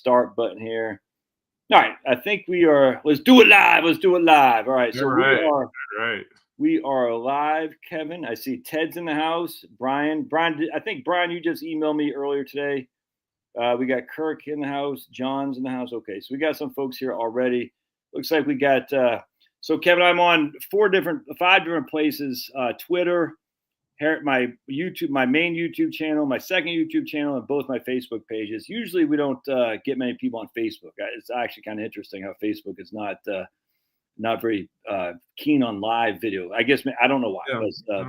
start button here. All right, I think we are. Let's do it live. All right, so we are live. Kevin, I see Ted's in the house. Brian, I think Brian, you just emailed me earlier today. We got Kirk in the house. John's in the house. Okay, so we got some folks here already. Looks like we got. So Kevin, I'm on 5 different places: Twitter, my YouTube, my main YouTube channel, my second YouTube channel, and both my Facebook pages. Usually we don't get many people on Facebook. It's actually kind of interesting how Facebook is not very keen on live video. I guess I don't know why,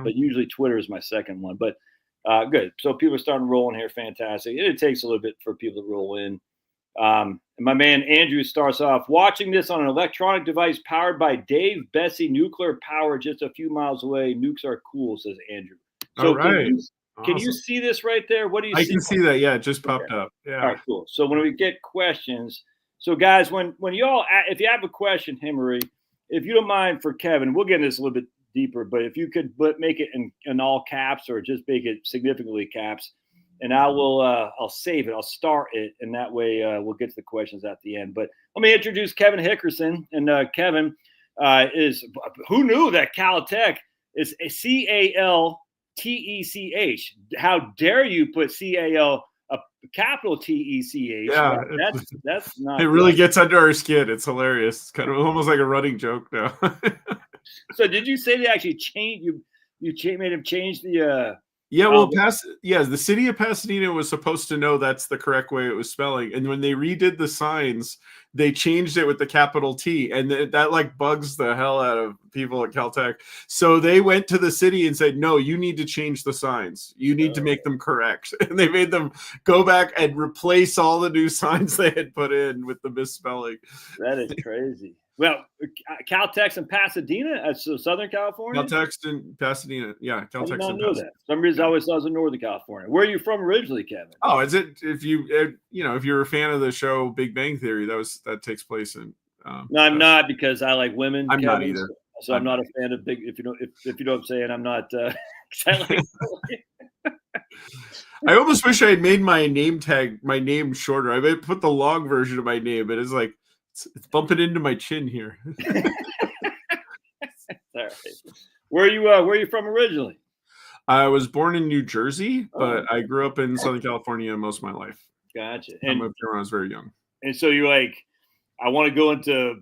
but usually Twitter is my second one. But good. So people are starting rolling here. Fantastic. It takes a little bit for people to roll in. And my man Andrew starts off watching this on an electronic device powered by Dave Bessie nuclear power just a few miles away. Nukes are cool, says Andrew. So can you see this right there? What do you see? I can see that. Yeah, it just popped up. Yeah. All right, cool. So when we get questions, so guys, when y'all, if you have a question, Himmery, if you don't mind for Kevin, we'll get into this a little bit deeper, but if you could make it in all caps or just make it significantly caps, and I'll save it. I'll start it, and that way we'll get to the questions at the end. But let me introduce Kevin Hickerson. And Kevin is, who knew that Caltech is a CALTECH? How dare you put CAL, a capital TECH? Yeah, that's not. It really gets under our skin. It's hilarious. It's kind of almost like a running joke now. So did you say they actually changed you made him change the? Yeah, well, the city of Pasadena was supposed to know that's the correct way it was spelling, and when they redid the signs, they changed it with the capital T, and that like bugs the hell out of people at Caltech. So they went to the city and said, "No, you need to change the signs. You need to make them correct." And they made them go back and replace all the new signs they had put in with the misspelling. That is crazy. Well, Caltech's in Pasadena, so Southern California. Caltech's in Pasadena, yeah. Caltech's in Pasadena. That. For some reason, I always thought it was in Northern California. Where are you from originally, Kevin? Oh, is it? If you're a fan of the show Big Bang Theory, that takes place in. No, I'm not, because I like women. I'm not either. So I'm not a fan of big. If you know what I'm saying, I'm not. I almost wish I had made my name shorter. I may put the long version of my name, but it's like. It's bumping into my chin here. All right. Where are you from originally? I was born in New Jersey, but I grew up in Southern California most of my life. Gotcha. I moved here when I was very young. And so you're like, I want to go into.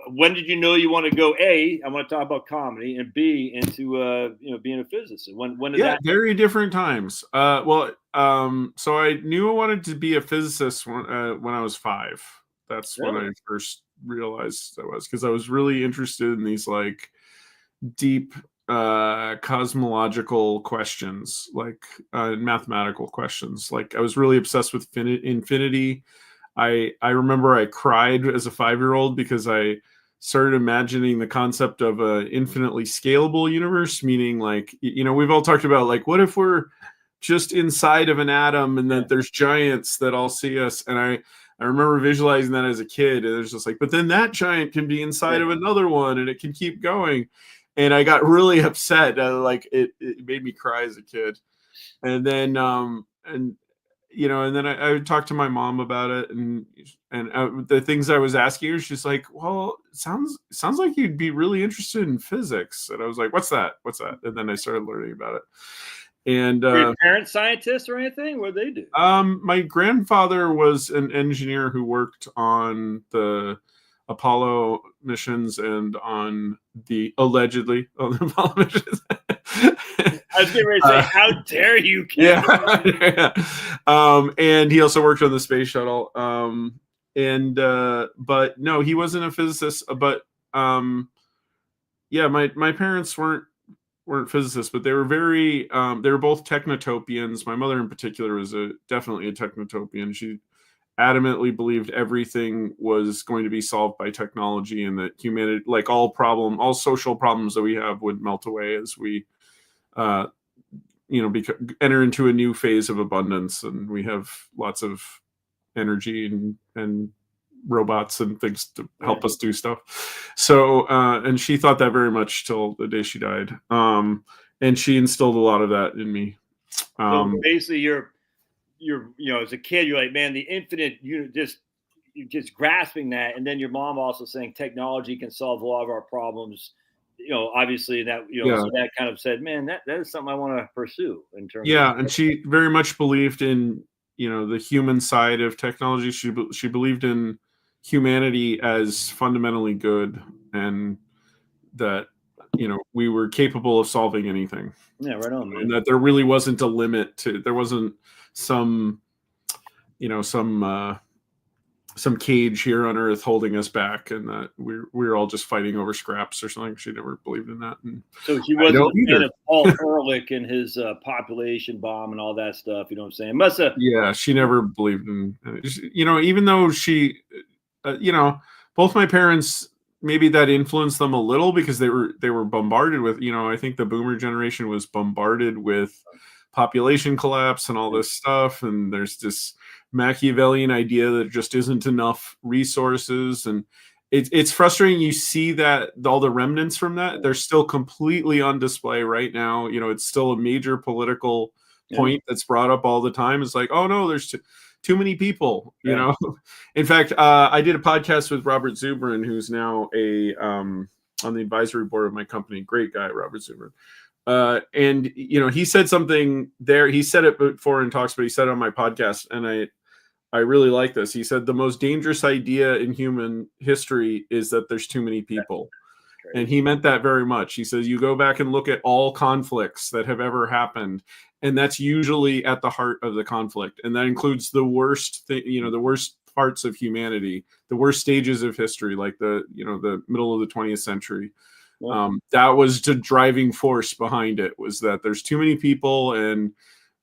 When did you know you want to go? A, I want to talk about comedy, and B, into being a physicist. When did that? Very different times. So I knew I wanted to be a physicist when I was 5. That's when I first realized I was, because I was really interested in these like deep cosmological questions, like mathematical questions. Like I was really obsessed with infinity. I remember I cried as a 5-year-old because I started imagining the concept of an infinitely scalable universe, meaning like, we've all talked about like, what if we're just inside of an atom and that there's giants that all see us? And I remember visualizing that as a kid, and it was just like, but then that giant can be inside of another one, and it can keep going. And I got really upset. It made me cry as a kid. And then, and then I would talk to my mom about it, and the things I was asking her, she's like, "Well, it sounds like you'd be really interested in physics." And I was like, "What's that? What's that?" And then I started learning about it. And were your parents scientists or anything? What did they do? My grandfather was an engineer who worked on the Apollo missions and on the Apollo missions. I was getting ready to say, how dare you, Ken? Yeah. And he also worked on the space shuttle. But no, he wasn't a physicist. But my parents weren't physicists, but they were very they were both technotopians. My mother in particular was definitely a technotopian. She adamantly believed everything was going to be solved by technology, and that humanity, like all social problems that we have, would melt away as we enter into a new phase of abundance, and we have lots of energy and robots and things to help us do stuff. So, and she thought that very much till the day she died. And she instilled a lot of that in me. So basically, as a kid, you're like, man, the infinite, you're just grasping that. And then your mom also saying technology can solve a lot of our problems. Obviously that, so that kind of said, man, that is something I want to pursue in terms of. And she very much believed in, the human side of technology. She believed in humanity as fundamentally good, and that, we were capable of solving anything. Yeah, right on, man. And that there really wasn't a limit there wasn't some cage here on Earth holding us back, and that we're all just fighting over scraps or something. She never believed in that. And so he wasn't a fan of Paul Ehrlich and his population bomb and all that stuff. You know what I'm saying? Must have. Yeah, she never believed in. Even though she, both my parents, maybe that influenced them a little because they were bombarded with. I think the Boomer generation was bombarded with population collapse and all this stuff, and there's this Machiavellian idea that just isn't enough resources, and it's frustrating. You see that all the remnants from that, they're still completely on display right now. It's still a major political point that's brought up all the time. It's like, oh no, there's too many people. In fact, I did a podcast with Robert Zubrin, who's now on the advisory board of my company. Great guy, Robert Zubrin. And he said something there. He said it before in talks, but he said it on my podcast, and I really like this. He said the most dangerous idea in human history is that there's too many people. And he meant that very much. He says, you go back and look at all conflicts that have ever happened, and that's usually at the heart of the conflict. And that includes the worst the worst parts of humanity, the worst stages of history, like the middle of the 20th century. That was the driving force behind it, was that there's too many people, and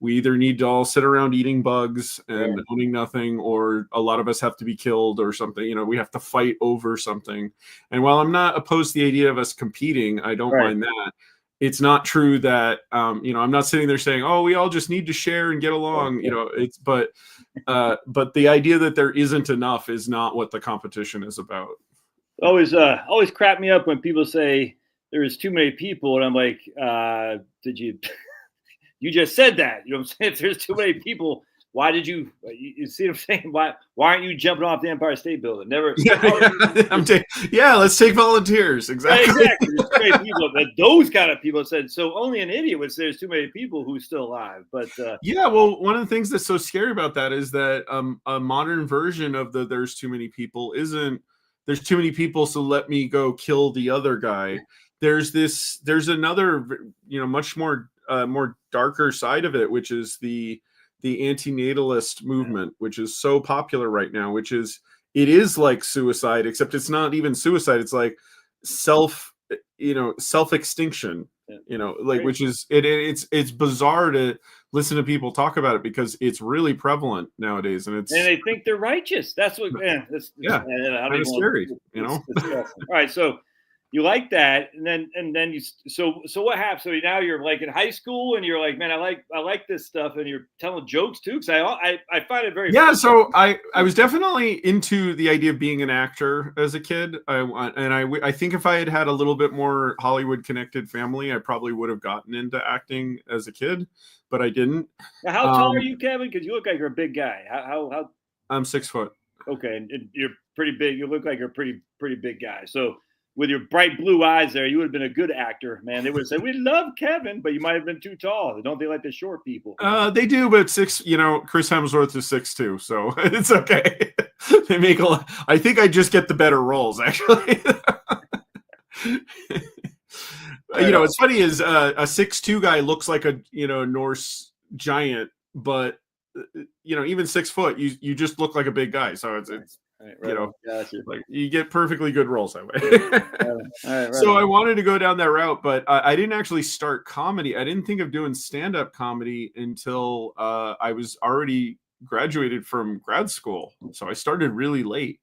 we either need to all sit around eating bugs and owning nothing, or a lot of us have to be killed or something. We have to fight over something. And while I'm not opposed to the idea of us competing, I don't mind that. It's not true that, I'm not sitting there saying, oh, we all just need to share and get along. But the idea that there isn't enough is not what the competition is about. Always crap me up when people say there's too many people, and I'm like, did you? You just said that. You know what I'm saying? If there's too many people, why did you see what I'm saying? Why aren't you jumping off the Empire State Building? Never. Let's take volunteers. Exactly. People, but those kind of people said, so only an idiot would say there's too many people who's still alive. But well, one of the things that's so scary about that is that a modern version of the there's too many people isn't there's too many people, so let me go kill the other guy. There's another, much more darker side of it, which is the antinatalist movement, which is so popular right now, it is like suicide, except it's not even suicide. It's like self-extinction, which is, it's bizarre to listen to people talk about it because it's really prevalent nowadays. And they think they're righteous. That's what, that's kind of scary, All right. So, you like that, and then you. So what happened? So now you're like in high school, and you're like, man, I like this stuff, and you're telling jokes too. Because I find it very funny. So I was definitely into the idea of being an actor as a kid. I think if I had a little bit more Hollywood connected family, I probably would have gotten into acting as a kid, but I didn't. Now, how tall are you, Kevin? Because you look like you're a big guy. How? I'm 6 foot. Okay, and you're pretty big. You look like you're a pretty big guy. So, with your bright blue eyes there, you would have been a good actor, man. They would have said, we love Kevin, but you might have been too tall. Don't they like the short people? They do, but Chris Hemsworth is 6'2", so it's okay. They make a lot. I think I just get the better roles, actually. What's funny is a 6'2" guy looks like a, Norse giant, but, even 6 foot, you just look like a big guy. So it's gotcha. Like you get perfectly good roles that way. So I wanted to go down that route, but I didn't actually start comedy. I didn't think of doing stand-up comedy until I was already graduated from grad school. So I started really late.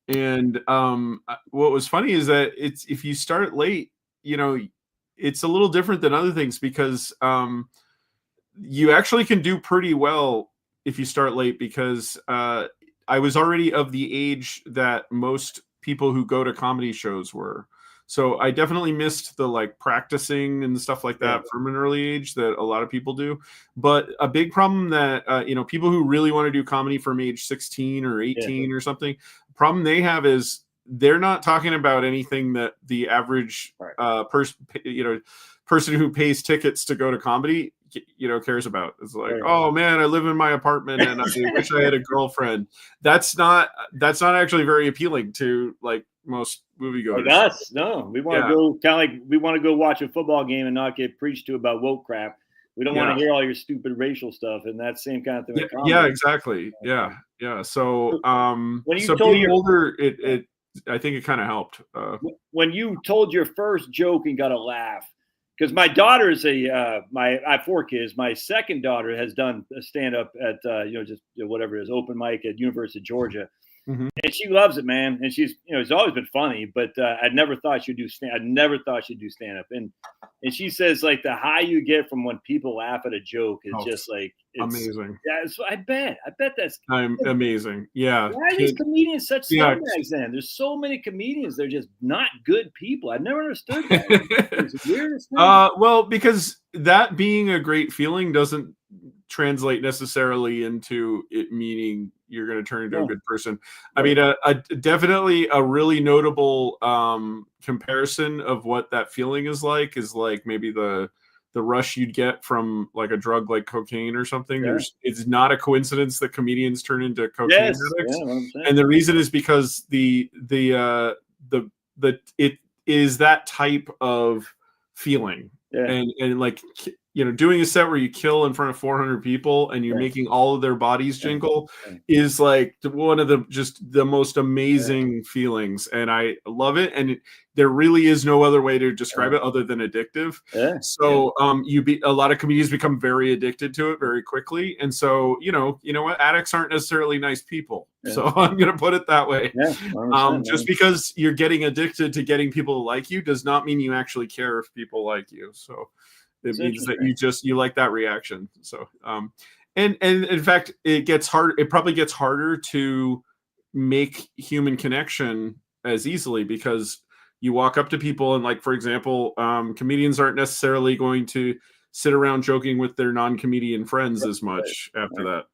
And what was funny is that if you start late, it's a little different than other things because you actually can do pretty well if you start late because I was already of the age that most people who go to comedy shows were. So I definitely missed the like practicing and stuff like that from an early age that a lot of people do. But a big problem that people who really want to do comedy from age 16 or 18 or something, problem they have is they're not talking about anything that the average person who pays tickets to go to comedy cares about. It's like, oh man, I live in my apartment and I wish I had a girlfriend. That's not actually very appealing to like most moviegoers. Like us, no, we want to go kind of like we want to go watch a football game and not get preached to about woke crap. We don't want to hear all your stupid racial stuff and that same kind of thing. Yeah, exactly. Yeah. So when you so told being older, it I think it kind of helped. When you told your first joke and got a laugh, because my daughter's I have 4 kids. My second daughter has done a stand up at whatever it is, open mic at University of Georgia. Mm-hmm. And she loves it, man. And she's, it's always been funny, but I never thought she'd do stand up. And she says like the high you get from when people laugh at a joke is just like amazing. Yeah, so I bet that's amazing. Yeah. Why are these comedians such scumbags then? There's so many comedians. They're just not good people. I've never understood that. It's the weirdest thing. Well, because that being a great feeling doesn't translate necessarily into it meaning you're going to turn into a good person. I mean, definitely a really notable comparison of what that feeling is like maybe the rush you'd get from like a drug like cocaine or something. It's not a coincidence that comedians turn into cocaine addicts. And the reason is because it is that type of feeling. And like, doing a set where you kill in front of 400 people and you're making all of their bodies jingle is like one of the most amazing feelings. And I love it. And there really is no other way to describe it other than addictive. So a lot of comedians become very addicted to it very quickly. And so, you know what? Addicts aren't necessarily nice people. So I'm going to put it that way. Just because you're getting addicted to getting people to like you does not mean you actually care if people like you. So it means that you like that reaction. So, and in fact, it probably gets harder to make human connection as easily because you walk up to people and like, for example, comedians aren't necessarily going to sit around joking with their non-comedian friends as much after that,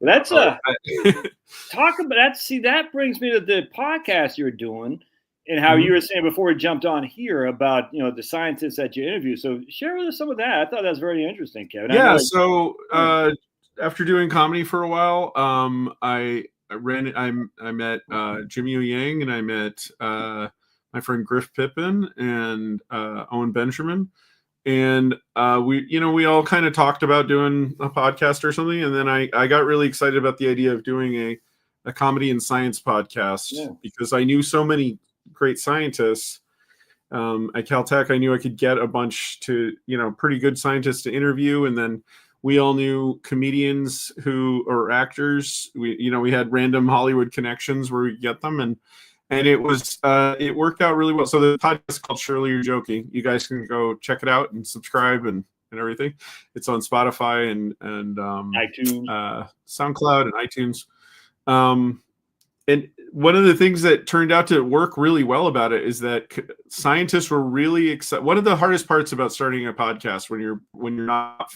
That's talk about that. See, that brings me to the podcast you're doing and how you were saying before we jumped on here about, the scientists that you interview. So share with us some of that. I thought that was very interesting, Kevin. Yeah. So after doing comedy for a while, I met Jimmy O Yang and I met my friend Griff Pippin and Owen Benjamin. And we all kind of talked about doing a podcast or something. And then I got really excited about the idea of doing a comedy and science podcast because I knew so many great scientists at Caltech. I knew I could get a bunch pretty good scientists to interview. And then we all knew comedians or actors. We had random Hollywood connections where we get them. And it was it worked out really well. So the podcast is called Surely You're Joking. You guys can go check it out and subscribe and everything. It's on Spotify and iTunes, SoundCloud and iTunes. And one of the things that turned out to work really well about it is that scientists were really excited. One of the hardest parts about starting a podcast when you're not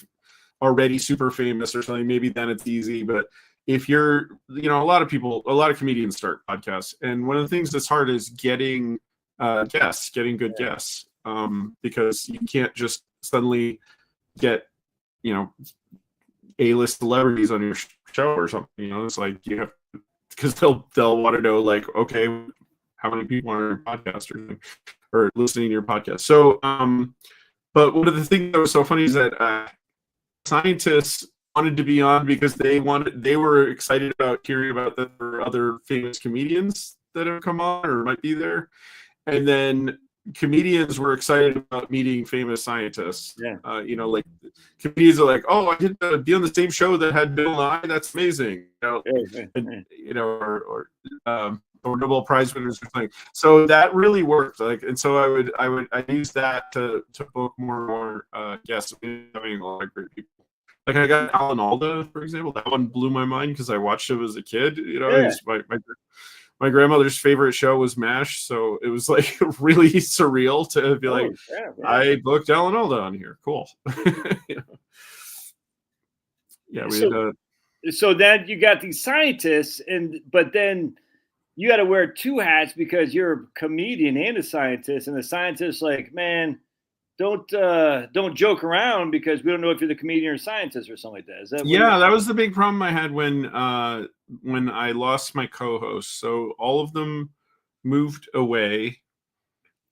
already super famous or something, maybe then it's easy, but if you're, a lot of comedians start podcasts. And one of the things that's hard is getting good guests, because you can't just suddenly get, A-list celebrities on your show or something. It's like you have, because they'll want to know, like, okay, how many people are on your podcast or listening to your podcast. So, but one of the things that was so funny is that scientists wanted to be on because they were excited about hearing about there were other famous comedians that have come on or might be there, and then comedians were excited about meeting famous scientists. Like comedians are like, oh, I get to be on the same show that had Bill Nye. That's amazing. Or Nobel Prize winners or something. So that really worked. And so I use that to book more and more guests. Having a lot of great people. Like I got Alan Alda, for example. That one blew my mind because I watched him as a kid. He's my grandmother's favorite show was MASH, so it was like really surreal to be like, yeah. I booked Alan Alda on here. Cool. Yeah, we had. So then you got these scientists, but then you got to wear two hats because you're a comedian and a scientist, and the scientist like, man, don't joke around because we don't know if you're the comedian or scientist or something like that. Is that that was the big problem I had when I lost my co-host. So all of them moved away,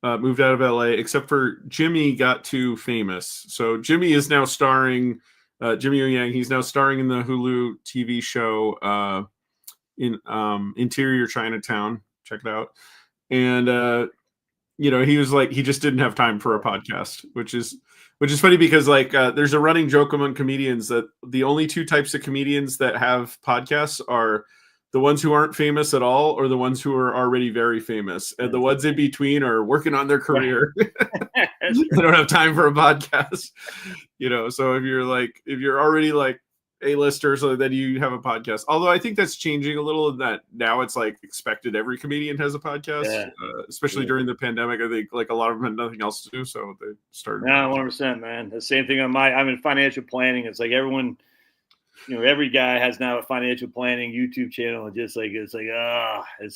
moved out of LA, except for Jimmy got too famous. So Jimmy is now starring. Jimmy O Yang, he's now starring in the Hulu TV show in Interior Chinatown. Check it out. And he was like, he just didn't have time for a podcast, which is funny because like there's a running joke among comedians that the only two types of comedians that have podcasts are the ones who aren't famous at all or the ones who are already very famous, and the ones in between are working on their career. They don't have time for a podcast, so if you're already like A-lister, so then you have a podcast. Although I think that's changing a little in that now it's like expected every comedian has a podcast, especially during the pandemic. I think like a lot of them had nothing else to do, so they started. Yeah, 100%, man. The same thing I'm in financial planning. It's like everyone, every guy has now a financial planning YouTube channel, and just like it's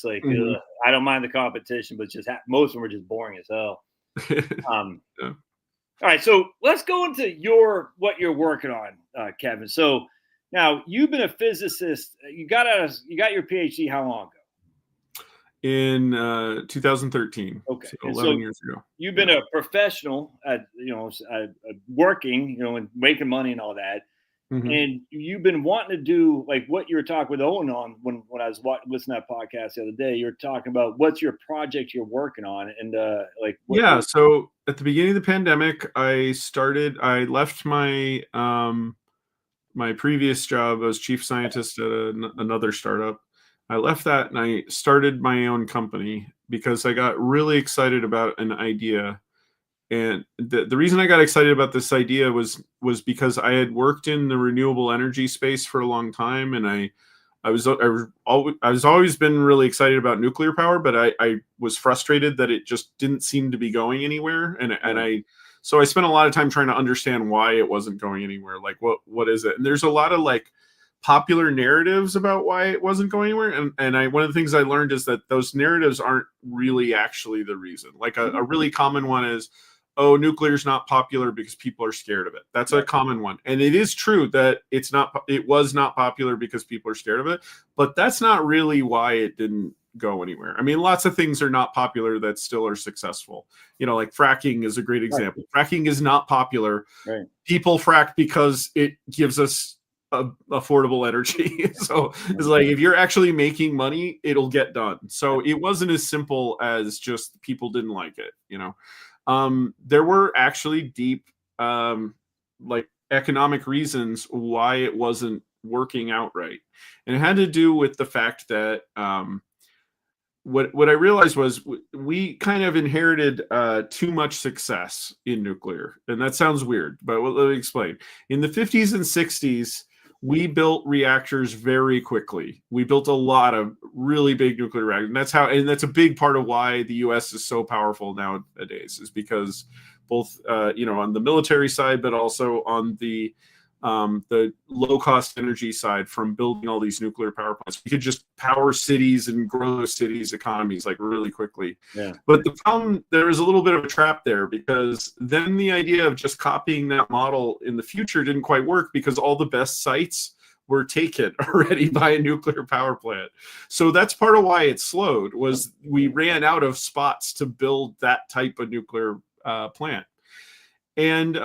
like I don't mind the competition, but just most of them are just boring as hell. Yeah. All right, so let's go into what you're working on, Kevin. So now you've been a physicist. You got your PhD how long ago? In 2013. Okay, so 11 years ago. You've been a professional at working, and making money and all that. Mm-hmm. And you've been wanting to do like what you were talking with Owen on when I was listening to that podcast the other day. You're talking about what's your project you're working on, and So at the beginning of the pandemic, I left my my previous job as chief scientist at another startup. I left that and I started my own company because I got really excited about an idea. And the reason I got excited about this idea was because I had worked in the renewable energy space for a long time, and I was always been really excited about nuclear power, but I was frustrated that it just didn't seem to be going anywhere, so I spent a lot of time trying to understand why it wasn't going anywhere. Like what is it? And there's a lot of like popular narratives about why it wasn't going anywhere, and one of the things I learned is that those narratives aren't really actually the reason. Like a really common one is, oh, nuclear is not popular because people are scared of it. That's a common one. And it is true that it was not popular because people are scared of it, but that's not really why it didn't go anywhere. I mean, lots of things are not popular that still are successful. Like fracking is a great example. Right. Fracking is not popular. Right. People frack because it gives us affordable energy. So it's like, if you're actually making money, it'll get done. So it wasn't as simple as just people didn't like it, there were actually deep, like economic reasons why it wasn't working out right. And it had to do with the fact that what I realized was we kind of inherited too much success in nuclear. And that sounds weird, but let me explain. In the 50s and 60s, we built reactors very quickly. We built a lot of really big nuclear reactors. And that's a big part of why the US is so powerful nowadays, is because both, on the military side, but also on the low cost energy side from building all these nuclear power plants. We could just power cities and grow those cities' economies like really quickly. Yeah. But the problem, there is a little bit of a trap there, because then the idea of just copying that model in the future didn't quite work, because all the best sites were taken already by a nuclear power plant. So that's part of why it slowed, was we ran out of spots to build that type of nuclear plant. And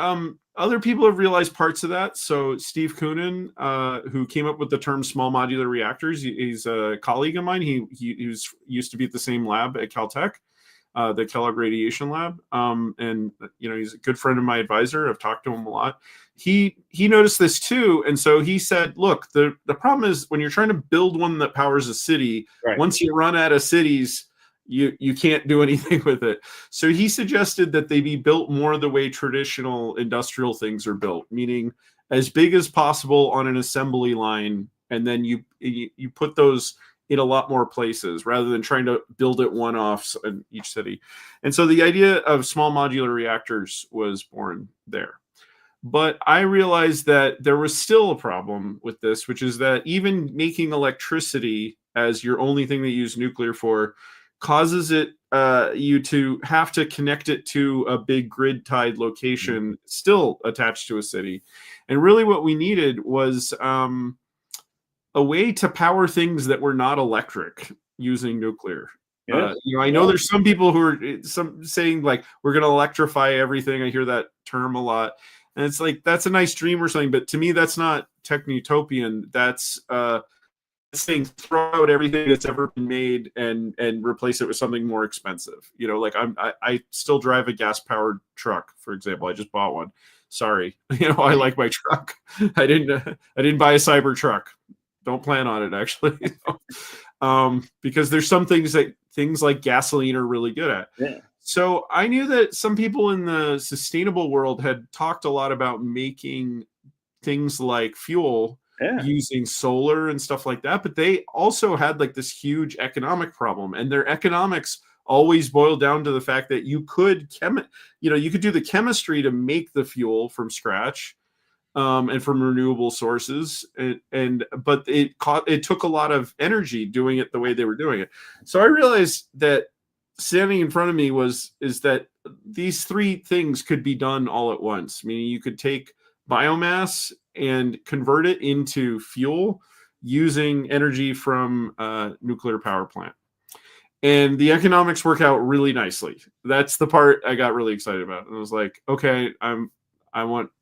other people have realized parts of that. So Steve Koonin, who came up with the term small modular reactors, he's a colleague of mine. He used to be at the same lab at Caltech, the Kellogg Radiation Lab. And he's a good friend of my advisor. I've talked to him a lot. He noticed this too. And so he said, look, the problem is when you're trying to build one that powers a city, right, once you run out of cities, you can't do anything with it. So he suggested that they be built more the way traditional industrial things are built, meaning as big as possible on an assembly line, and then you put those in a lot more places rather than trying to build it one-offs in each city. And so the idea of small modular reactors was born there. But I realized that there was still a problem with this, which is that even making electricity as your only thing that you use nuclear for causes you to have to connect it to a big grid tied location still attached to a city. And really what we needed was a way to power things that were not electric using nuclear. Yes. I know there's some people who are saying like, we're going to electrify everything. I hear that term a lot. And it's like, that's a nice dream or something. But to me, that's not techno-utopian. That's saying throw out everything that's ever been made and replace it with something more expensive. Like I still drive a gas-powered truck, for example. I just bought one. Sorry. I like my truck. I didn't buy a cyber truck. Don't plan on it, actually. Because there's some things like gasoline are really good at. Yeah. So I knew that some people in the sustainable world had talked a lot about making things like fuel using solar and stuff like that, but they also had like this huge economic problem, and their economics always boiled down to the fact that you could do the chemistry to make the fuel from scratch. And from renewable sources, but it took a lot of energy doing it the way they were doing it. So I realized that standing in front of me is that these three things could be done all at once. Meaning you could take biomass and convert it into fuel using energy from a nuclear power plant. And the economics work out really nicely. That's the part I got really excited about. And I was like, okay,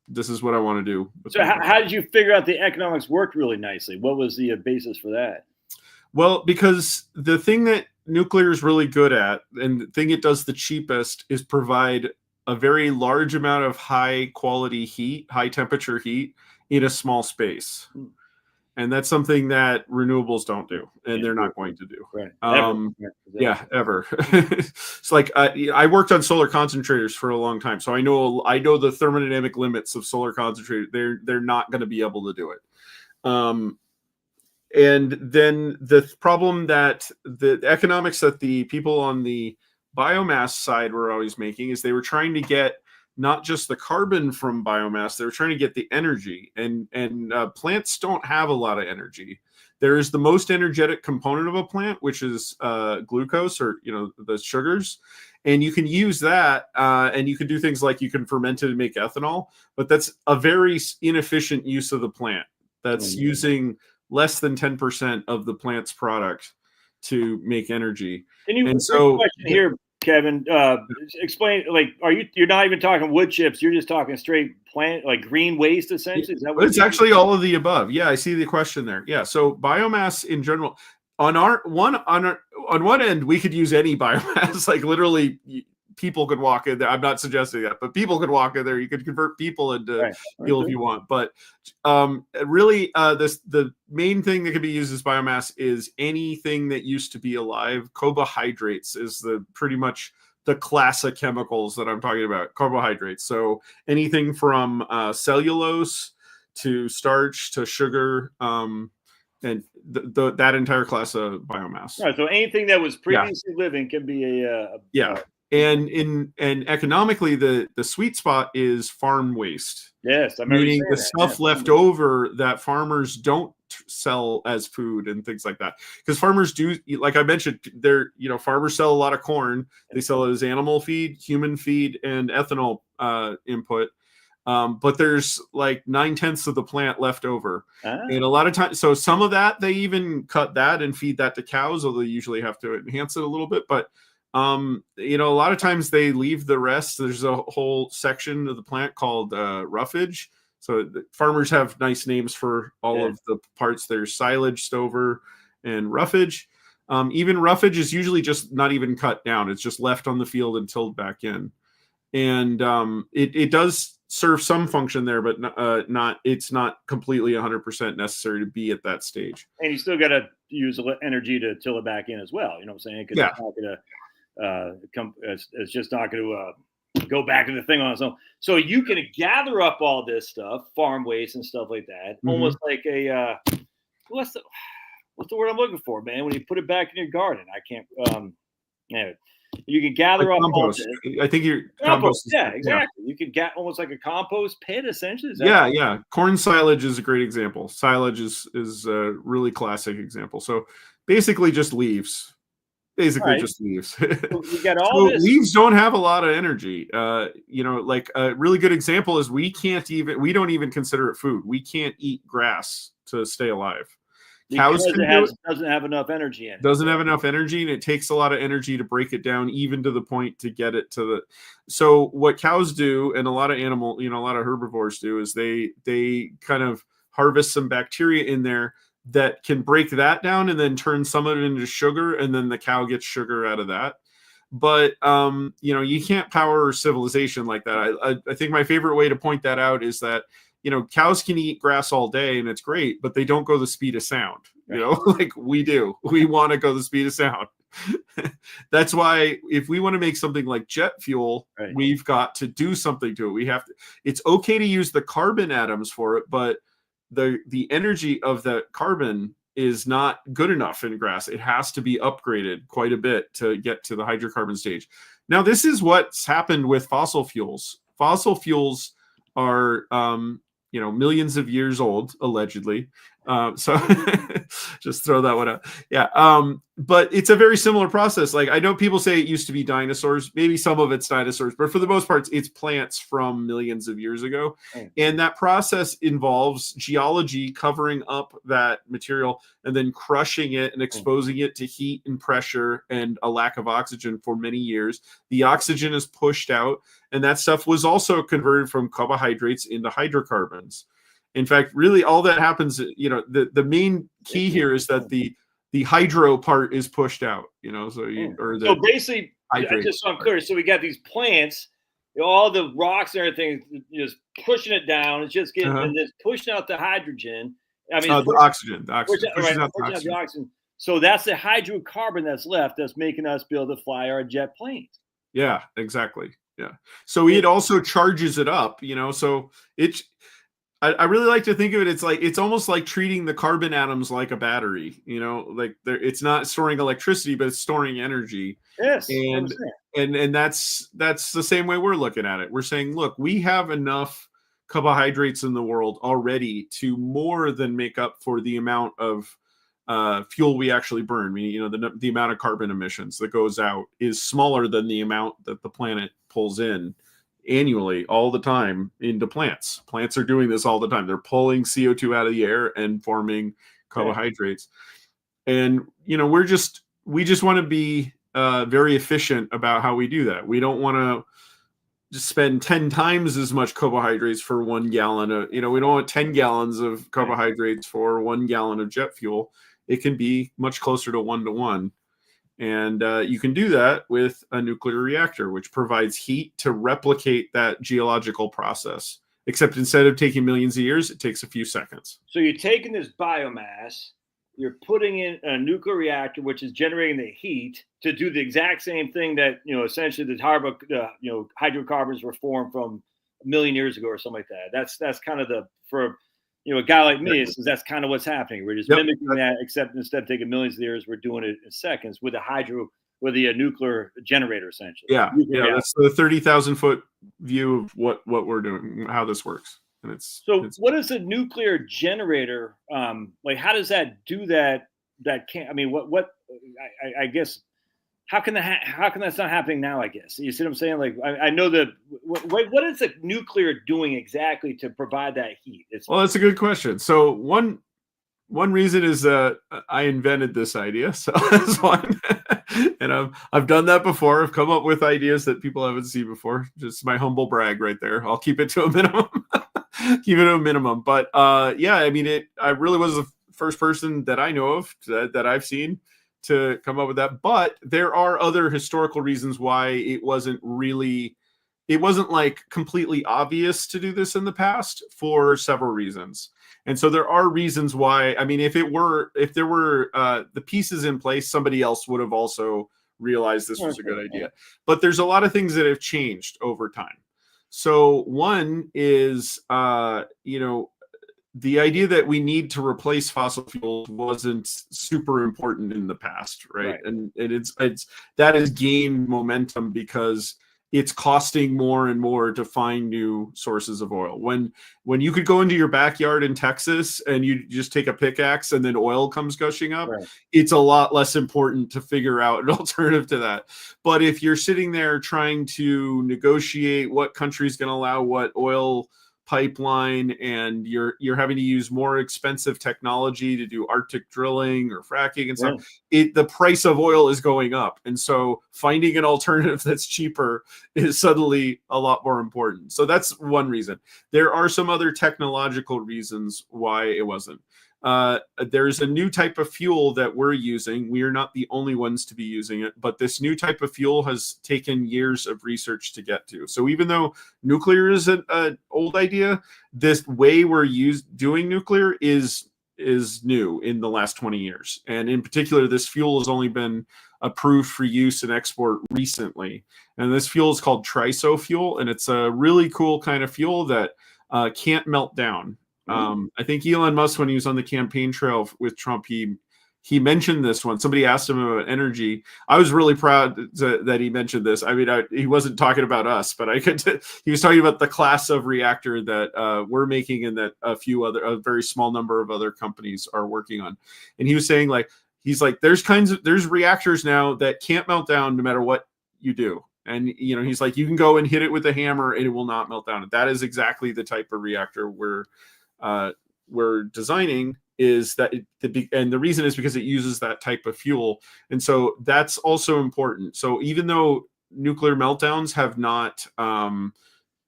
this is what I want to do. So how did you figure out the economics worked really nicely? What was the basis for that? Well, because the thing that nuclear is really good at, and the thing it does the cheapest, is provide a very large amount of high quality heat, high temperature heat in a small space. And that's something that renewables don't do, and they're not going to do. Right. Ever. It's like I worked on solar concentrators for a long time, so I know the thermodynamic limits of solar concentrators. They're not going to be able to do it. And then the problem that the economics that the people on the biomass side were always making is they were trying to get not just the carbon from biomass, they were trying to get the energy. And plants don't have a lot of energy. There is the most energetic component of a plant, which is glucose, or the sugars. And you can use that, and you can do things like you can ferment it and make ethanol. But that's a very inefficient use of the plant. That's using less than 10% of the plant's product to make energy. Can you question here, Kevin? Explain, like, you're not even talking wood chips, you're just talking straight plant, like green waste, essentially? Is that what it's actually all of the above. Yeah, I see the question there. Yeah, so biomass in general, on one end, we could use any biomass, like literally people could walk in there. I'm not suggesting that, but people could walk in there. You could convert people into fuel if you want. But really, the main thing that can be used as biomass is anything that used to be alive. Carbohydrates is pretty much the class of chemicals that I'm talking about. Carbohydrates. So anything from cellulose to starch to sugar, and that entire class of biomass. All right. So anything that was previously living can be and economically, the sweet spot is farm waste. Yes, I meaning the stuff left over that farmers don't sell as food and things like that. Because farmers do, like I mentioned, farmers sell a lot of corn. They sell it as animal feed, human feed, and ethanol input. But there's like 9/10 of the plant left over. And a lot of times, so some of that, they even cut that and feed that to cows, although they usually have to enhance it a little bit. But a lot of times they leave the rest. There's a whole section of the plant called roughage. So farmers have nice names for all of the parts. There's silage, stover, and roughage. Even roughage is usually just not even cut down. It's just left on the field and tilled back in. And it does serve some function there, but it's not completely 100% necessary to be at that stage. And you still got to use energy to till it back in as well. You know what I'm saying? Because it's not going to it's just not going to go back to the thing on its own. So you can gather up all this stuff, farm waste and stuff like that, almost like a what's the word I'm looking for, man? When you put it back in your garden, I can't. Yeah, you can gather like up compost. I think your compost. Yeah, exactly. You could get almost like a compost pit, essentially. Yeah. Corn silage is a great example. Silage is a really classic example. So basically, just leaves. Basically, just leaves. So we got all so this. Leaves don't have a lot of energy. Like a really good example is we don't even consider it food. We can't eat grass to stay alive. Cows doesn't have enough energy in it. Doesn't have enough energy, and it takes a lot of energy to break it down, even to the point to get it to the. So what cows do, and a lot of a lot of herbivores do, is they kind of harvest some bacteria in there that can break that down and then turn some of it into sugar, and then the cow gets sugar out of that. But you can't power civilization like that. I think my favorite way to point that out is that cows can eat grass all day and it's great, but they don't go the speed of sound. Like we do. We want to go the speed of sound. That's why if we want to make something like jet fuel, we've got to do something to it. It's okay to use the carbon atoms for it, but the energy of that carbon is not good enough in grass. It has to be upgraded quite a bit to get to the hydrocarbon stage. Now, this is what's happened with fossil fuels. Fossil fuels are millions of years old, allegedly. So just throw that one out. Yeah. But it's a very similar process. Like I know people say it used to be dinosaurs. Maybe some of it's dinosaurs, but for the most part, it's plants from millions of years ago. And that process involves geology covering up that material and then crushing it and exposing it to heat and pressure and a lack of oxygen for many years. The oxygen is pushed out, and that stuff was also converted from carbohydrates into hydrocarbons. In fact, really all that happens, the main key here is that the hydro part is pushed out, so basically, just so I'm clear, so we got these plants, all the rocks and everything just pushing it down. It's just getting and it's pushing out the hydrogen. I mean, the oxygen. Pushing out the oxygen. So that's the hydrocarbon that's left that's making us be able to fly our jet planes. Yeah, exactly. Yeah. So it also charges it up, so I really like to think of it. It's almost like treating the carbon atoms like a battery. Like it's not storing electricity, but it's storing energy. Yes, and that's the same way we're looking at it. We're saying, look, we have enough carbohydrates in the world already to more than make up for the amount of fuel we actually burn. I mean, the amount of carbon emissions that goes out is smaller than the amount that the planet pulls in annually all the time into plants. Plants are doing this all the time. They're pulling CO2 out of the air and forming carbohydrates. And we just want to be very efficient about how we do that. We don't want to just spend 10 times as much carbohydrates for 1 gallon of, we don't want 10 gallons of carbohydrates for 1 gallon of jet fuel. It can be much closer to 1-to-1. And you can do that with a nuclear reactor, which provides heat to replicate that geological process. Except instead of taking millions of years, it takes a few seconds. So you're taking this biomass, you're putting in a nuclear reactor, which is generating the heat to do the exact same thing that, essentially the hydrocarbons were formed from 1 million years ago or something like that. That's kind of for a guy like me, that's kind of what's happening. We're just mimicking that, except instead of taking millions of years, we're doing it in seconds with a nuclear generator, essentially. Yeah, that's the 30,000 foot view of what we're doing, how this works. And what is a nuclear generator? Like, how does that do that? That can't. I mean, I guess. How can that's not happening now? I guess you see what I'm saying. Like I know that. What is the nuclear doing exactly to provide that heat? Well, that's a good question. So one reason is that I invented this idea. So that's one, and I've done that before. I've come up with ideas that people haven't seen before. Just my humble brag right there. I'll keep it to a minimum. Keep it to a minimum. But yeah, I mean, I really was the first person that I know of that I've seen to come up with that. But there are other historical reasons why it wasn't like completely obvious to do this in the past for several reasons. And so there are reasons why. I mean, if there were the pieces in place, somebody else would have also realized this was a good idea. But there's a lot of things that have changed over time. So one is, the idea that we need to replace fossil fuels wasn't super important in the past, right? And it's that has gained momentum because it's costing more and more to find new sources of oil. When you could go into your backyard in Texas and you just take a pickaxe and then oil comes gushing up, it's a lot less important to figure out an alternative to that. But if you're sitting there trying to negotiate what country's going to allow what oil pipeline, and you're having to use more expensive technology to do Arctic drilling or fracking and stuff, the price of oil is going up. And so finding an alternative that's cheaper is suddenly a lot more important. So that's one reason. There are some other technological reasons why it wasn't. There's a new type of fuel that we're using. We are not the only ones to be using it, but this new type of fuel has taken years of research to get to. So even though nuclear is an old idea, this way we're doing nuclear is new in the last 20 years. And in particular, this fuel has only been approved for use and export recently. And this fuel is called triso fuel, and it's a really cool kind of fuel that can't melt down. I think Elon Musk, when he was on the campaign trail with Trump, he mentioned this one. Somebody asked him about energy. I was really proud that he mentioned this. I mean, he wasn't talking about us, but he was talking about the class of reactor that we're making and that a very small number of other companies are working on. And he was saying there's reactors now that can't melt down no matter what you do. And, he's like, you can go and hit it with a hammer and it will not melt down. That is exactly the type of reactor we're designing, is that and the reason is because it uses that type of fuel. And so that's also important. So even though nuclear meltdowns have not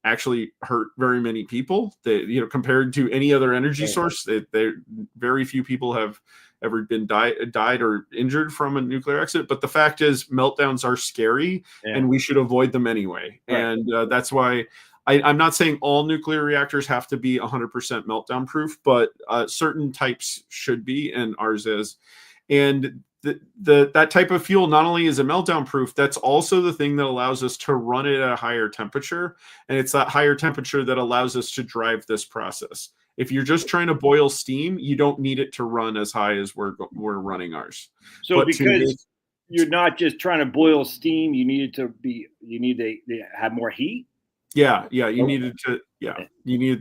actually hurt very many people, compared to any other energy source, very few people have ever been died or injured from a nuclear accident. But the fact is, meltdowns are scary, and we should avoid them anyway. And that's why I'm not saying all nuclear reactors have to be 100% meltdown proof, but certain types should be, and ours is. And that type of fuel not only is a meltdown proof, that's also the thing that allows us to run it at a higher temperature. And it's that higher temperature that allows us to drive this process. If you're just trying to boil steam, you don't need it to run as high as we're running ours. So because you're not just trying to boil steam, you need to have more heat. Yeah, you needed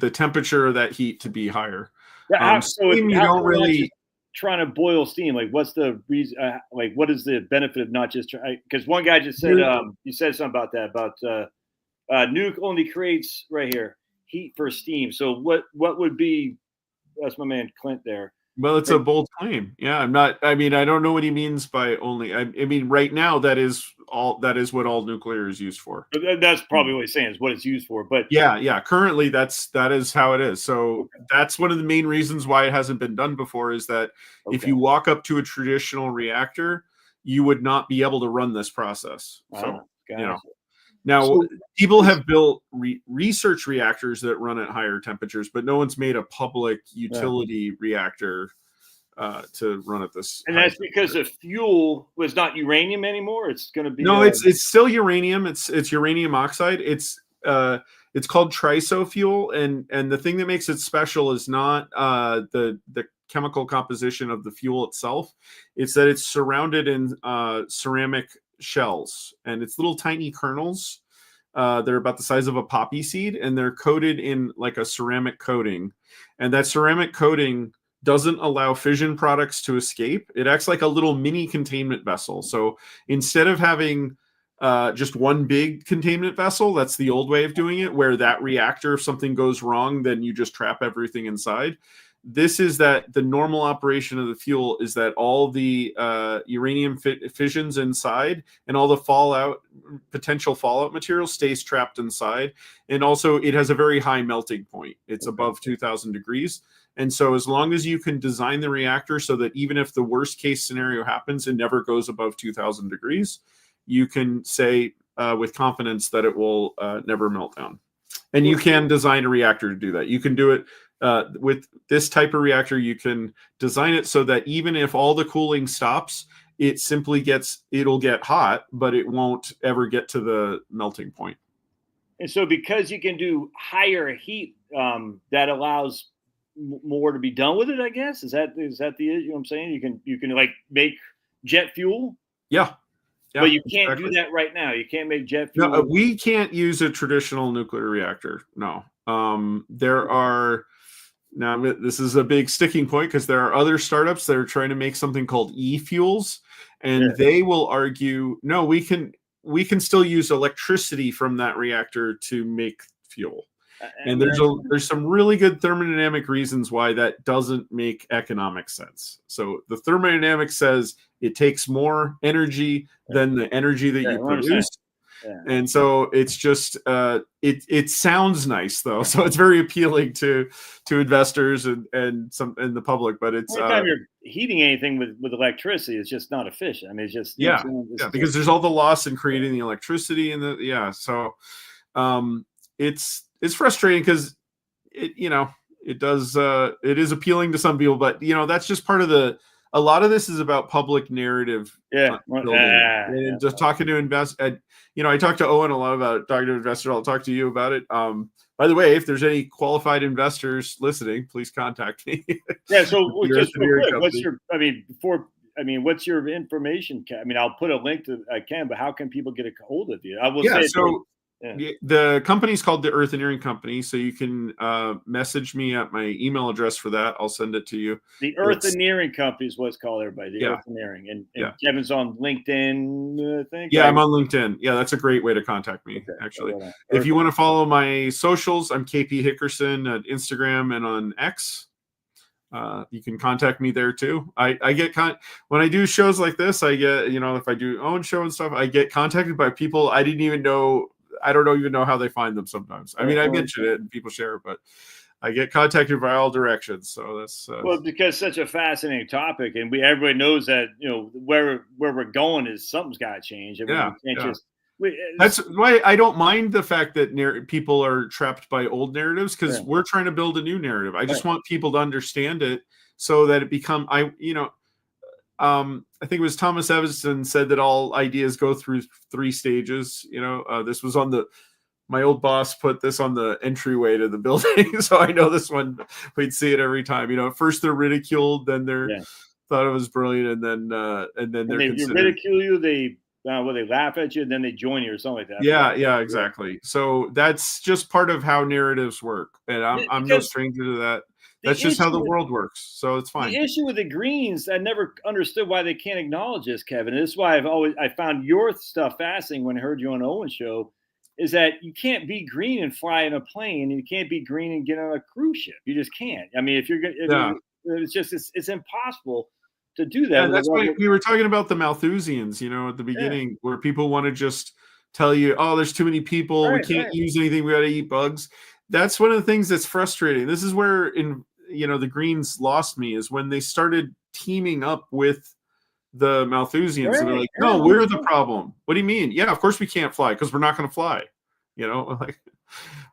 the temperature of that heat to be higher. Steam, you don't really trying to boil steam. Like, what's the reason? What is the benefit of not just because one guy just said you said something about that nuke only creates right here heat for steam. So what would be? That's my man Clint there. Well, it's a bold claim. Yeah, I don't know what he means by only. I mean, right now that is what all nuclear is used for. That's probably what he's saying is what it's used for. But yeah. Currently, that is how it is. So that's one of the main reasons why it hasn't been done before, is that if you walk up to a traditional reactor, you would not be able to run this process. Now, people have built research reactors that run at higher temperatures, but no one's made a public utility reactor to run at this. And that's because the fuel was not uranium anymore. It's going to be it's still uranium. It's uranium oxide. It's called triso fuel, and the thing that makes it special is not the chemical composition of the fuel itself. It's that it's surrounded in ceramic shells, and it's little tiny kernels. They're about the size of a poppy seed, and they're coated in like a ceramic coating. And that ceramic coating doesn't allow fission products to escape. It acts like a little mini containment vessel. So instead of having just one big containment vessel, that's the old way of doing it, where that reactor, if something goes wrong, then you just trap everything inside. This is that the normal operation of the fuel is that all the uranium fissions inside and all the potential fallout material stays trapped inside. And also it has a very high melting point. It's above 2000 degrees. And so as long as you can design the reactor so that even if the worst case scenario happens, it never goes above 2000 degrees, you can say with confidence that it will never melt down. And you can design a reactor to do that. You can do it with this type of reactor. You can design it so that even if all the cooling stops, it'll get hot, but it won't ever get to the melting point. And so because you can do higher heat, that allows more to be done with it, I guess. Is that the, you know what I'm saying? You can like make jet fuel. Yeah. But you can't do that right now. You can't make jet fuel. No, we can't use a traditional nuclear reactor. No. There are, now this is a big sticking point because there are other startups that are trying to make something called e-fuels, and they will argue, no, we can still use electricity from that reactor to make fuel. And there's some really good thermodynamic reasons why that doesn't make economic sense. So the thermodynamics says it takes more energy than the energy that you produce. And so it's just it sounds nice though, so it's very appealing to investors and the public. But it's anytime you're heating anything with electricity, it's just not efficient. I mean, it's just because there's all the loss in creating the electricity and so it's frustrating because it is appealing to some people, but that's just part of a lot of this is about public narrative. And just talking to investors. I talk to Owen a lot about talking to investors. I'll talk to you about it. By the way, if there's any qualified investors listening, please contact me. Yeah. So just real quick, what's your information? I mean, I'll put a link to but how can people get a hold of you? I will say so. The company's called the Eartheneering Company, so you can message me at my email address for that. I'll send it to you. The Eartheneering Company is what's called, everybody. The Eartheneering, and Kevin's on LinkedIn, I think. Yeah, I'm on LinkedIn. Yeah, that's a great way to contact me. Actually, if you want to follow my socials, I'm KP Hickerson at Instagram and on X. You can contact me there too. I get when I do shows like this, I get if I do own show and stuff, I get contacted by people I didn't even know. I don't even know how they find them sometimes. I mean, I mention it and people share it, but I get contacted by all directions. So that's because it's such a fascinating topic, and everybody knows that where we're going is something's got to change. I mean, we can't just. That's why I don't mind the fact that people are trapped by old narratives, because we're trying to build a new narrative. I just want people to understand it so that it become I think it was Thomas Edison said that all ideas go through 3 stages. This was on my old boss put this on the entryway to the building. So I know this one, we'd see it every time. At first they're ridiculed, then they're thought it was brilliant. And then they're considered. They ridicule you. They laugh at you, and then they join you or something like that. Yeah, exactly. So that's just part of how narratives work. And I'm no stranger to that. That's just how the world works. So it's fine. The issue with the Greens, I never understood why they can't acknowledge this, Kevin. And this is why I found your stuff fascinating when I heard you on Owen's show, is that you can't be green and fly in a plane, and you can't be green and get on a cruise ship. You just can't. I mean, it's impossible to do that. Yeah, that's why we were talking about the Malthusians, at the beginning, where people want to just tell you, oh, there's too many people. We can't use anything. We got to eat bugs. That's one of the things that's frustrating. This is where the Greens lost me, is when they started teaming up with the Malthusians. And they're like, no, we're the problem. What do you mean? Yeah, of course we can't fly because we're not going to fly. We're not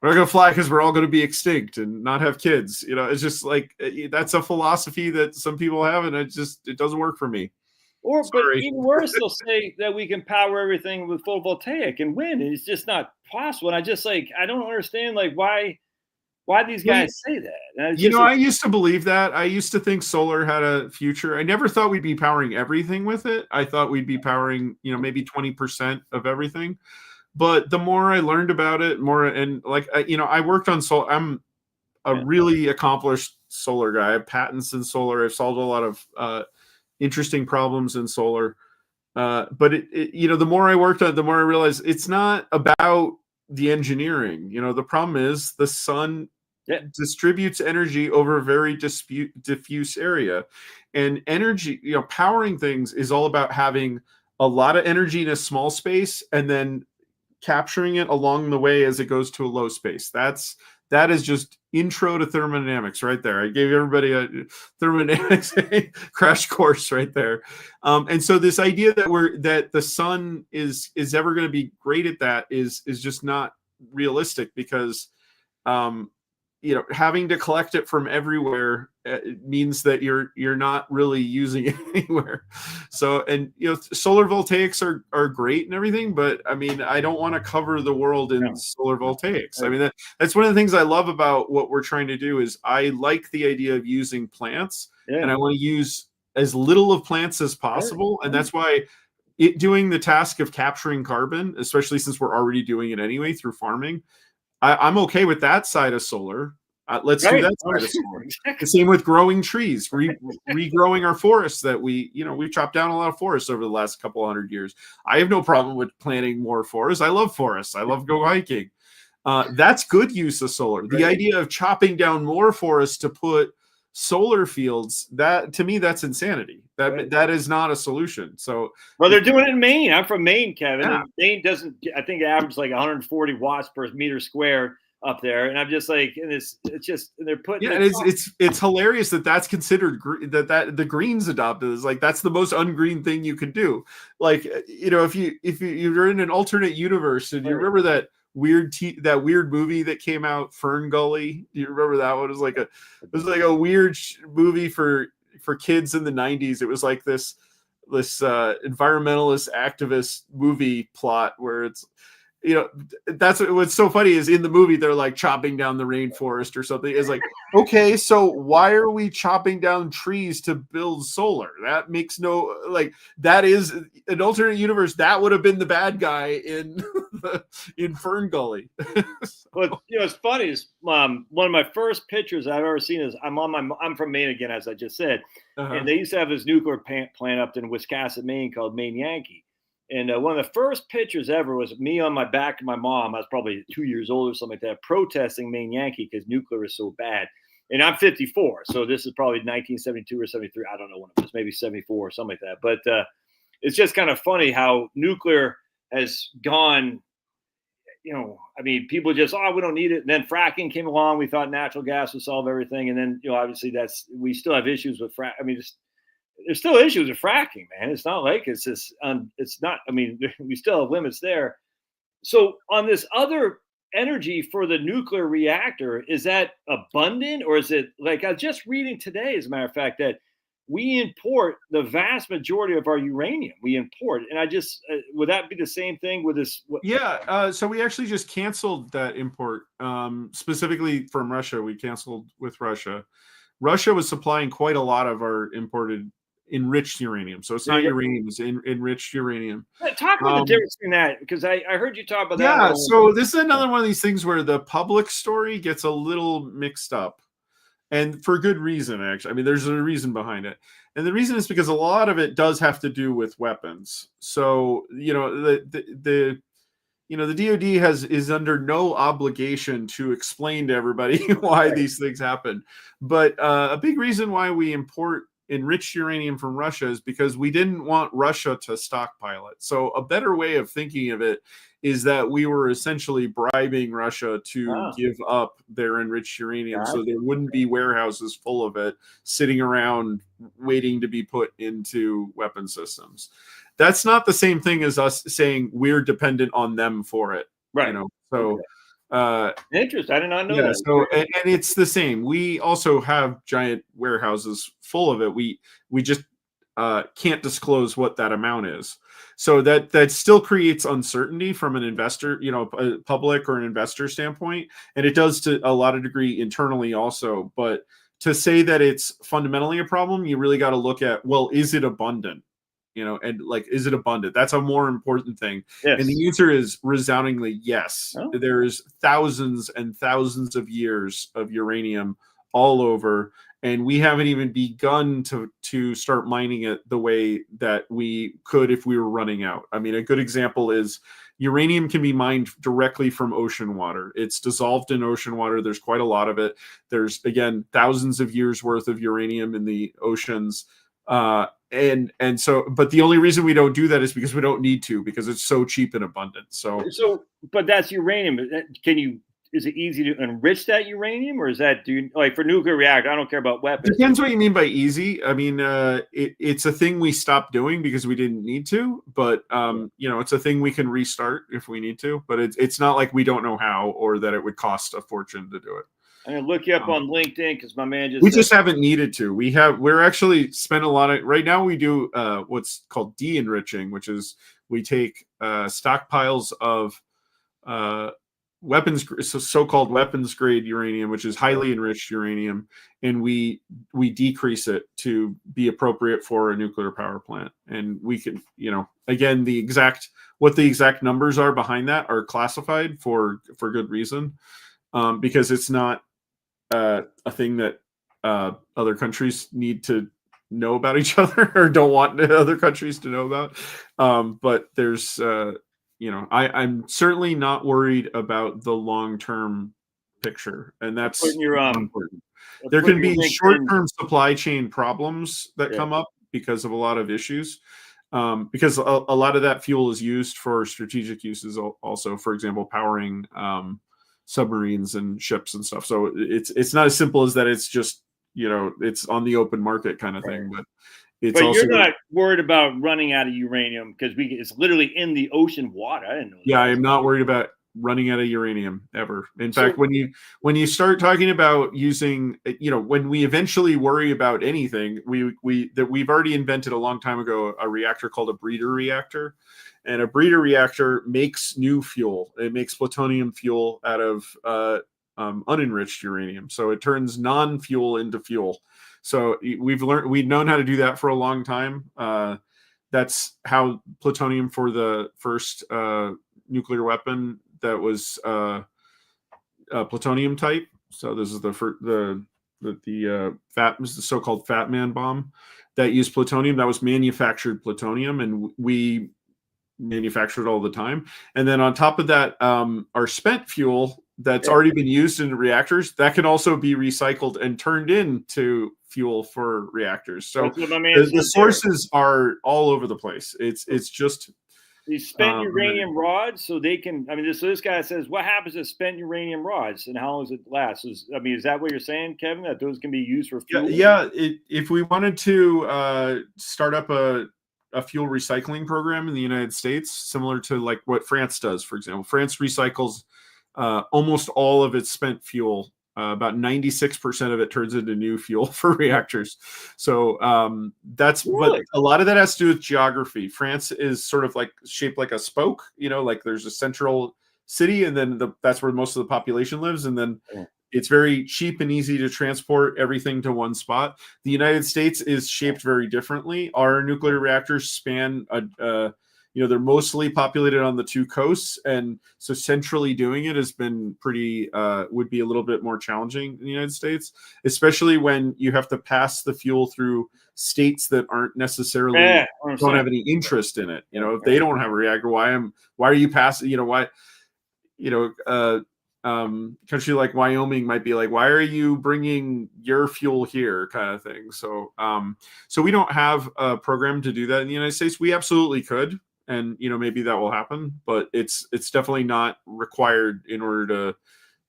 going to fly because we're all going to be extinct and not have kids. It's just like, that's a philosophy that some people have, and it doesn't work for me. But even worse, they'll say that we can power everything with photovoltaic and wind, and it's just not possible. And I don't understand why these guys say that. I used to believe that. I used to think solar had a future. I never thought we'd be powering everything with it. I thought we'd be powering, maybe 20% of everything. But the more I learned about it, I worked on solar. I'm a really accomplished solar guy. I have patents in solar. I've solved a lot of interesting problems in solar. But the more I worked on it, the more I realized it's not about the engineering. The problem is the sun distributes energy over a very diffuse area, and energy, powering things is all about having a lot of energy in a small space and then capturing it along the way as it goes to a low space. That is just intro to thermodynamics right there. I gave everybody a thermodynamics crash course right there. And so this idea that the sun is ever going to be great at that is just not realistic, because having to collect it from everywhere means that you're not really using it anywhere. So, and solar voltaics are great and everything, but I mean, I don't want to cover the world in solar voltaics. I mean, that's one of the things I love about what we're trying to do is I like the idea of using plants, and I want to use as little of plants as possible, and that's why doing the task of capturing carbon, especially since we're already doing it anyway through farming, I'm okay with that side of solar. Let's do that side of solar. The same with growing trees, regrowing our forests that we've chopped down a lot of forests over the last couple 100 years. I have no problem with planting more forests. I love forests. I love go hiking. That's good use of solar. The idea of chopping down more forests to put solar fields, that to me, that's insanity. That is not a solution. So, well, they're doing it in Maine. I'm from Maine, Kevin. And Maine doesn't. I think it averages like 140 watts per meter squared up there, and I'm just like, and it's just they're putting. Yeah, and it's hilarious that's considered that the Greens adopted is like that's the most ungreen thing you can do. Like if you're in an alternate universe, and you remember that weird movie that came out, Fern Gully. Do you remember that one? It was like a weird movie for kids in the 90s. It was like this environmentalist activist movie plot where it's that's what's so funny is in the movie they're like chopping down the rainforest or something. It's like, okay, so why are we chopping down trees to build solar? That makes that is an alternate universe. That would have been the bad guy in Fern Gully. But it's funny is one of my first pictures I've ever seen is I'm from Maine again, as I just said, and they used to have this nuclear plant up in Wiscasset, Maine called Maine Yankee. And one of the first pictures ever was me on my back of my mom. I was probably 2 years old or something like that, protesting Maine Yankee because nuclear is so bad. And I'm 54, so this is probably 1972 or 73. I don't know when it was, maybe 74 or something like that. But it's just kind of funny how nuclear has gone. I mean, people just, we don't need it. And then fracking came along. We thought natural gas would solve everything. And then, obviously we still have issues with frack. I mean, there's still issues with fracking, man. It's not like it's just, it's not, I mean, we still have limits there. So on this other energy for the nuclear reactor, is that abundant, or is it like, I was just reading today, as a matter of fact, that we import the vast majority of our uranium. We import, and I just, would that be the same thing with this? Yeah. So we actually just canceled that import, specifically from Russia. We canceled with Russia. Russia was supplying quite a lot of our imported enriched uranium. So it's not uranium, it's enriched uranium. Talk about the difference in that, because I heard you talk about that. Yeah, so this is another one of these things where the public story gets a little mixed up. And for good reason, actually. I mean, there's a reason behind it. And the reason is because a lot of it does have to do with weapons. So, the DoD is under no obligation to explain to everybody why these things happen. But a big reason why we import enriched uranium from Russia is because we didn't want Russia to stockpile it. So a better way of thinking of it is that we were essentially bribing Russia to give up their enriched uranium, so there wouldn't be warehouses full of it sitting around waiting to be put into weapon systems. That's not the same thing as us saying we're dependent on them for it. Right. So interesting. I did not know that. So and it's the same. We also have giant warehouses full of it. We just can't disclose what that amount is. So that still creates uncertainty from an investor, a public or an investor standpoint, and it does to a lot of degree internally also. But to say that it's fundamentally a problem, you really got to look at, well, is it abundant? And is it abundant? That's a more important thing. Yes. And the answer is resoundingly yes. There's thousands and thousands of years of uranium all over, and we haven't even begun to start mining it the way that we could if we were running out. I mean, a good example is uranium can be mined directly from ocean water. It's dissolved in ocean water. There's quite a lot of it. There's, again, thousands of years worth of uranium in the oceans. And so, but the only reason we don't do that is because we don't need to, because it's so cheap and abundant. So, but that's uranium. Is it easy to enrich that uranium, or is that like for nuclear reactor? I don't care about weapons. Depends what you mean by easy. I mean, it's a thing we stopped doing because we didn't need to, but it's a thing we can restart if we need to, but it's not like we don't know how, or that it would cost a fortune to do it. I'm gonna look you up on LinkedIn because my man we just haven't needed to. We're actually spent a lot of right now. We do what's called de-enriching, which is we take stockpiles of weapons, so-called weapons grade uranium, which is highly enriched uranium, and we decrease it to be appropriate for a nuclear power plant. And we can, again, the exact numbers are behind that are classified for good reason, because it's not a thing that other countries need to know about each other or don't want other countries to know about. But there's I'm certainly not worried about the long-term picture, and that's important. There can be short-term supply chain problems that come up because of a lot of issues, because a lot of that fuel is used for strategic uses also, for example, powering submarines and ships and stuff. So it's not as simple as that. It's just, it's on the open market kind of thing, but But also, you're not worried about running out of uranium because it's literally in the ocean water. I didn't know. Yeah, I'm not worried about running out of uranium ever. In fact, when you start talking about using, when we eventually worry about anything, we've already invented a long time ago a reactor called a breeder reactor, and a breeder reactor makes new fuel. It makes plutonium fuel out of unenriched uranium, so it turns non-fuel into fuel. So we've known how to do that for a long time. That's how plutonium for the first nuclear weapon that was plutonium type. So this is the so-called Fat Man bomb that used plutonium. That was manufactured plutonium, and we manufactured all the time. And then on top of that, our spent fuel that's already been used in reactors, that can also be recycled and turned into fuel for reactors. So the sources are all over the place. It's just these spent uranium rods, so they can. So this guy says, what happens to spent uranium rods, and how long does it last? Is that what you're saying, Kevin? That those can be used for fuel? Yeah. If we wanted to start up a fuel recycling program in the United States, similar to like what France does, for example, France recycles almost all of its spent fuel. About 96% of it turns into new fuel for reactors. So that's really? But a lot of that has to do with geography. France is sort of like shaped like a spoke, like there's a central city, and then that's where most of the population lives, and then it's very cheap and easy to transport everything to one spot. The United States is shaped very differently. Our nuclear reactors span they're mostly populated on the two coasts, and so centrally doing it has been would be a little bit more challenging in the United States, especially when you have to pass the fuel through states that aren't necessarily don't have any interest in it. If they don't have a reactor, why are you passing? Country like Wyoming might be like, why are you bringing your fuel here, kind of thing. So we don't have a program to do that in the United States. We absolutely could. And maybe that will happen, but it's definitely not required in order to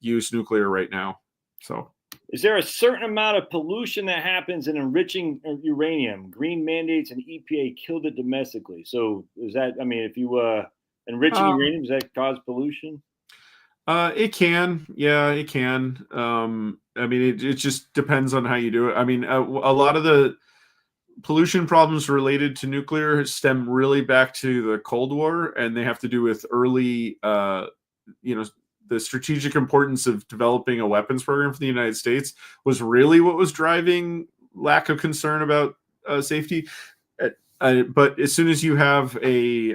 use nuclear right now. So, is there a certain amount of pollution that happens in enriching uranium? Green mandates and EPA killed it domestically. So, is that? If you enriching uranium, does that cause pollution? It can, yeah, it can. It just depends on how you do it. A lot of the pollution problems related to nuclear stem really back to the Cold War, and they have to do with early, the strategic importance of developing a weapons program for the United States was really what was driving lack of concern about safety. But as soon as you have a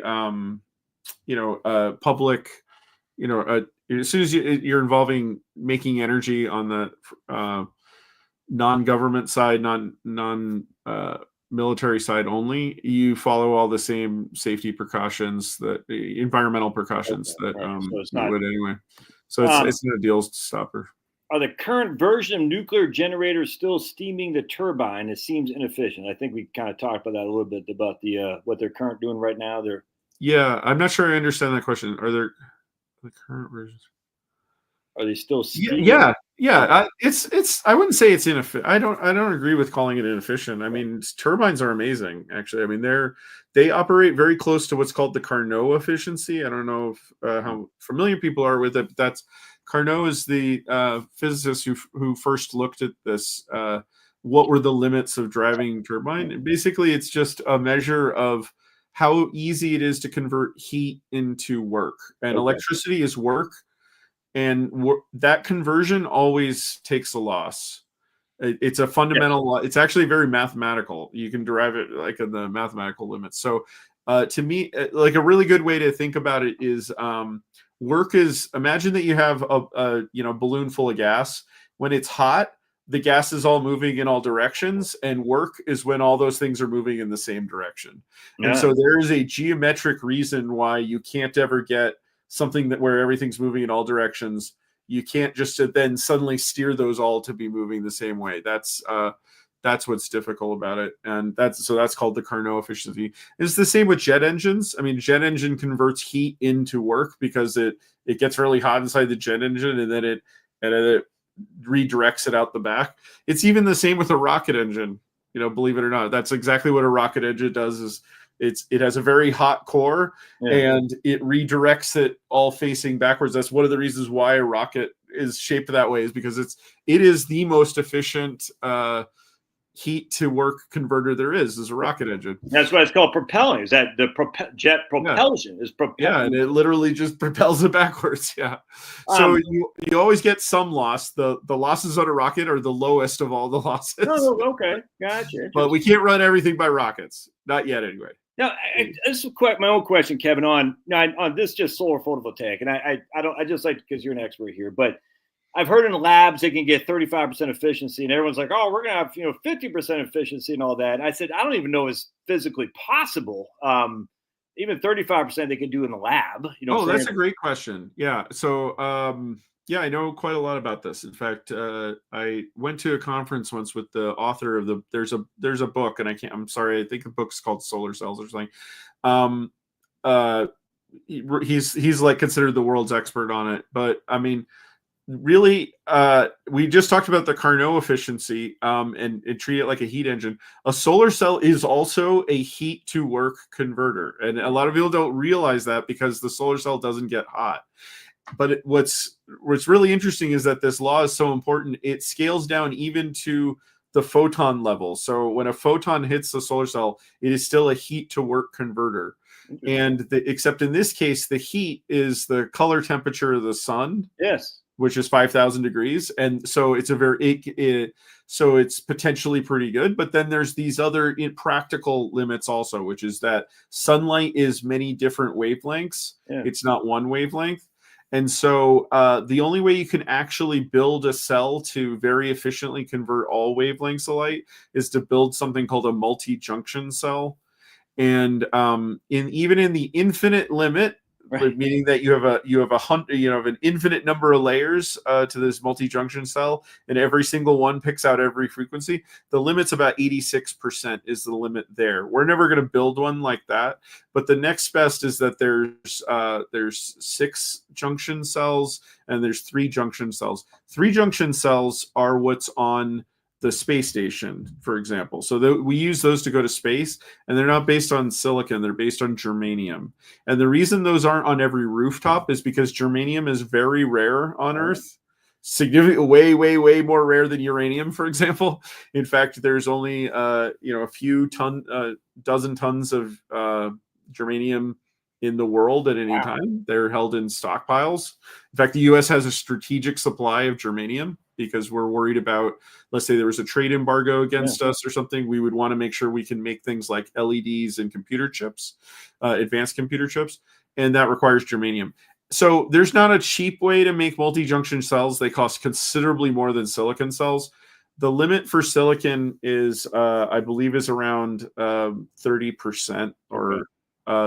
public, as soon as you're involving making energy on the non-government side, military side only, you follow all the same safety precautions, environmental precautions that you would anyway. So it's not a deal stopper. Are the current version of nuclear generators still steaming the turbine? It seems inefficient. I think we kind of talked about that a little bit about the what they're currently doing right now. Yeah, I'm not sure I understand that question. Are there the current versions? Are they still steaming? Yeah. It's. I wouldn't say it's inefficient. I don't agree with calling it inefficient. Turbines are amazing. Actually, they operate very close to what's called the Carnot efficiency. I don't know if how familiar people are with it. But Carnot is the physicist who first looked at this. What were the limits of driving turbine? And basically, it's just a measure of how easy it is to convert heat into work. And electricity is work, and that conversion always takes a loss. It's a fundamental law. It's actually very mathematical. You can derive it like in the mathematical limits. So to me, like a really good way to think about it is work is, imagine that you have a balloon full of gas. When it's hot, the gas is all moving in all directions, and work is when all those things are moving in the same direction. Yeah. And so there is a geometric reason why you can't ever get something where everything's moving in all directions. You can't just then suddenly steer those all to be moving the same way. That's what's difficult about it. And that's called the Carnot efficiency. It's the same with jet engines. I mean, jet engine converts heat into work because it gets really hot inside the jet engine, and then it redirects it out the back. It's even the same with a rocket engine, believe it or not. That's exactly what a rocket engine does. Is it has a very hot core, and it redirects it all facing backwards. That's one of the reasons why a rocket is shaped that way, is because it is the most efficient heat to work converter there is a rocket engine. That's why it's called propelling. Is that the jet propulsion is propelling? Yeah, and it literally just propels it backwards. Yeah. So you always get some loss. The losses on a rocket are the lowest of all the losses. Oh, okay, gotcha. But we can't run everything by rockets, not yet, anyway. Now, this is my own question, Kevin. On this, just solar photovoltaic, and I just like, because you're an expert here, but I've heard in the labs they can get 35% efficiency, and everyone's like, "Oh, we're gonna have 50% efficiency and all that." And I said, I don't even know it's physically possible. Even 35% they can do in the lab. That's a great question. Yeah. So I know quite a lot about this. In fact, I went to a conference once with the author of there's a book, and I'm sorry, I think the book's called Solar Cells or something. He's like considered the world's expert on it. But I mean, really, we just talked about the Carnot efficiency and treat it like a heat engine. A solar cell is also a heat to work converter. And a lot of people don't realize that because the solar cell doesn't get hot. But what's really interesting is that this law is so important. It scales down even to the photon level. So when a photon hits the solar cell, it is still a heat to work converter. And except in this case, the heat is the color temperature of the sun. Yes. Which is 5,000 degrees. And so it's so it's potentially pretty good. But then there's these other practical limits also, which is that sunlight is many different wavelengths. Yeah. It's not one wavelength. And so the only way you can actually build a cell to very efficiently convert all wavelengths of light is to build something called a multi-junction cell. And even in the infinite limit, right, meaning that you have an infinite number of layers to this multi-junction cell, and every single one picks out every frequency. The limit's about 86% is the limit there. We're never going to build one like that, but the next best is that there's 6 junction cells and there's 3 junction cells. 3 junction cells are what's on the space station, for example. So we use those to go to space, and they're not based on silicon, they're based on germanium. And the reason those aren't on every rooftop is because germanium is very rare on Earth. Significant, way more rare than uranium, for example. In fact, there's only a few dozen tons of germanium in the world at any time. They're held in stockpiles. In fact, the US has a strategic supply of germanium because we're worried about, let's say there was a trade embargo against us or something, we would want to make sure we can make things like LEDs and computer chips, advanced computer chips, and that requires germanium. So there's not a cheap way to make multi-junction cells. They cost considerably more than silicon cells. The limit for silicon is, I believe, is around 30% or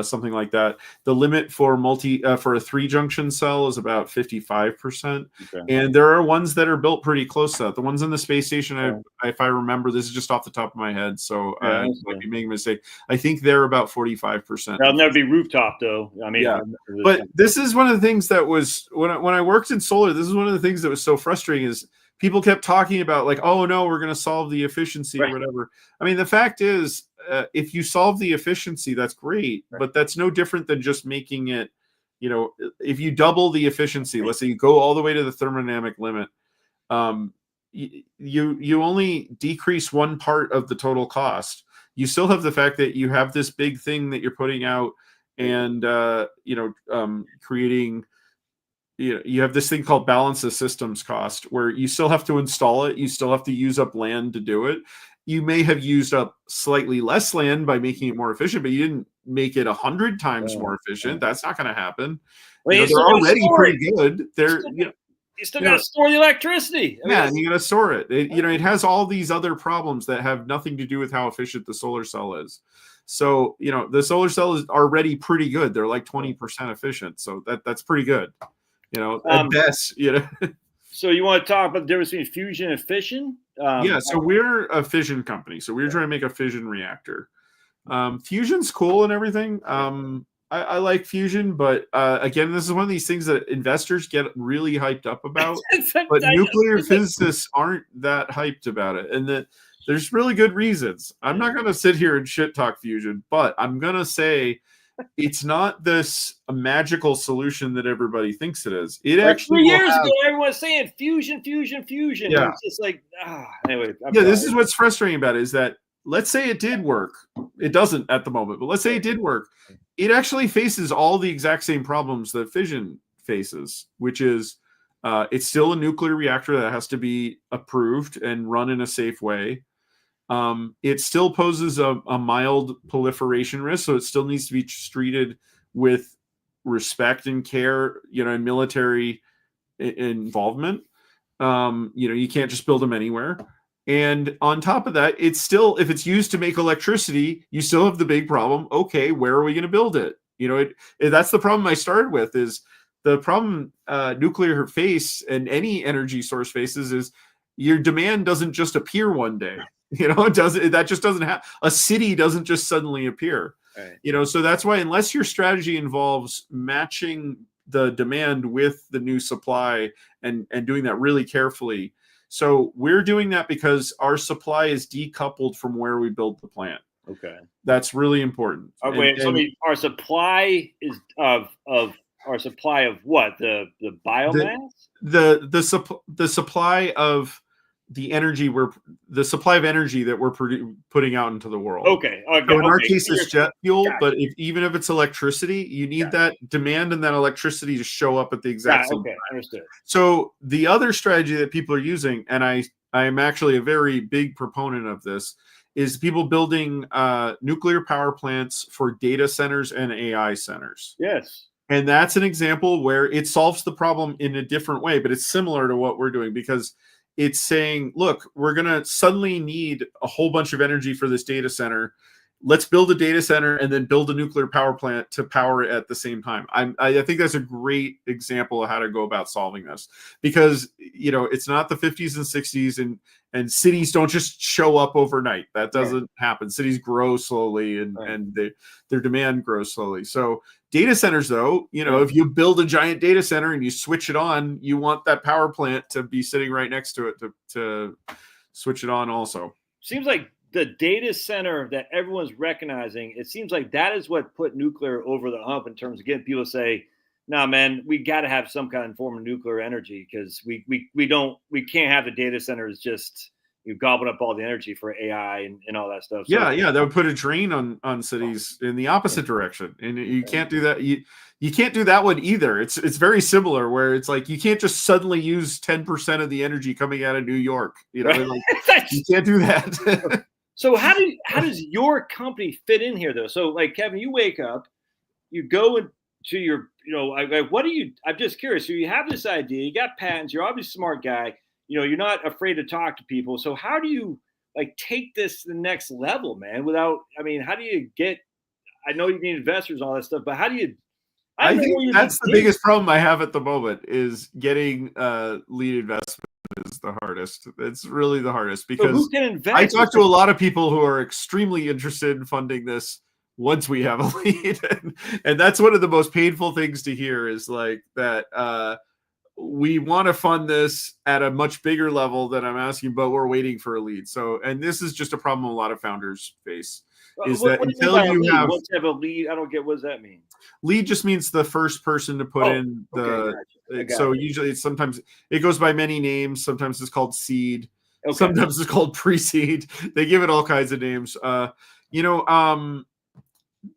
something like that. The limit for for a 3-junction cell is about 55%. Okay. And there are ones that are built pretty close to that. The ones in the space station, if I remember, this is just off the top of my head, so I might be making a mistake. I think they're about 45%. That'll never be rooftop, though. I mean, yeah. But this is one of the things that was when I worked in solar. This is one of the things that was so frustrating is people kept talking about like, oh no, we're going to solve the efficiency or whatever. I mean, the fact is, if you solve the efficiency, that's great, but that's no different than just making it if you double the efficiency, let's say you go all the way to the thermodynamic limit, you only decrease one part of the total cost. You still have the fact that you have this big thing that you're putting out, and creating. You have this thing called balance of systems cost, where you still have to install it. You still have to use up land to do it. You may have used up slightly less land by making it more efficient, but you didn't make it 100 times more efficient. That's not going to happen. They're already pretty good. You still got to store the electricity. And you got to store it. It has all these other problems that have nothing to do with how efficient the solar cell is. So, the solar cell is already pretty good. They're like 20% efficient. So that's pretty good. At best, So you want to talk about the difference between fusion and fission? So we're a fission company. So we're trying to make a fission reactor. Fusion's cool and everything. I like fusion, but again, this is one of these things that investors get really hyped up about. But nuclear physicists aren't that hyped about it, and there's really good reasons. I'm not going to sit here and shit talk fusion, but I'm going to say it's not this magical solution that everybody thinks it is. It actually 3 years ago, everyone was saying fusion. Yeah. It's just like, anyway. This is what's frustrating about it, is that let's say it did work. It doesn't at the moment, but let's say it did work. It actually faces all the exact same problems that fission faces, which is it's still a nuclear reactor that has to be approved and run in a safe way. It still poses a mild proliferation risk, so it still needs to be treated with respect and care, and military involvement. You can't just build them anywhere. And on top of that, it's still, if it's used to make electricity, you still have the big problem. Okay, where are we going to build it? That's the problem I started with. Is the problem nuclear face and any energy source faces is your demand doesn't just appear one day. That just doesn't happen. A city doesn't just suddenly appear. Right. So that's why, unless your strategy involves matching the demand with the new supply and doing that really carefully. So we're doing that because our supply is decoupled from where we build the plant. Okay. That's really important. Our supply is of our supply of what? The biomass? The supply of the energy the supply of energy that we're putting out into the world. Okay. So in our case, it's jet fuel, but even if it's electricity, you need that demand and that electricity to show up at the exact same time. Understood. So the other strategy that people are using, and I am actually a very big proponent of this, is people building nuclear power plants for data centers and AI centers. Yes. And that's an example where it solves the problem in a different way, but it's similar to what we're doing, because it's saying, look, we're going to suddenly need a whole bunch of energy for this data center. Let's build a data center and then build a nuclear power plant to power it at the same time. I think that's a great example of how to go about solving this, because it's not the 50s and 60s, and cities don't just show up overnight. That doesn't happen. Cities grow slowly, and their demand grows slowly. So data centers, though, if you build a giant data center and you switch it on, you want that power plant to be sitting right next to it to switch it on also. Seems like the data center that everyone's recognizing, it seems like that is what put nuclear over the hump in terms of getting people to say, "Nah, man, we got to have some kind of form of nuclear energy, because we can't have the data centers just gobbling up all the energy for AI and all that stuff." So, that would put a drain on cities in the opposite direction, and you can't do that. You can't do that one either. It's very similar, where it's like you can't just suddenly use 10% of the energy coming out of New York. You can't do that. So how does your company fit in here, though? So, like, Kevin, you wake up, you go into your, what do you? I'm just curious. So you have this idea, you got patents, you're obviously a smart guy. You're not afraid to talk to people. So how do you take this to the next level, man? How do you get? I know you need investors and all that stuff, but how do you? I think that's the biggest problem I have at the moment, is getting lead investment is the hardest. It's really the hardest, because who can invest? I talk to a lot of people who are extremely interested in funding this once we have a lead. And that's one of the most painful things to hear, is like that we want to fund this at a much bigger level than I'm asking, but we're waiting for a lead. So, and this is just a problem a lot of founders face. is that until you have once you have a lead, I don't get what does that mean. Lead just means the first person to put in the. Gotcha. So usually sometimes it goes by many names. Sometimes it's called seed. Okay. Sometimes it's called pre-seed. They give it all kinds of names.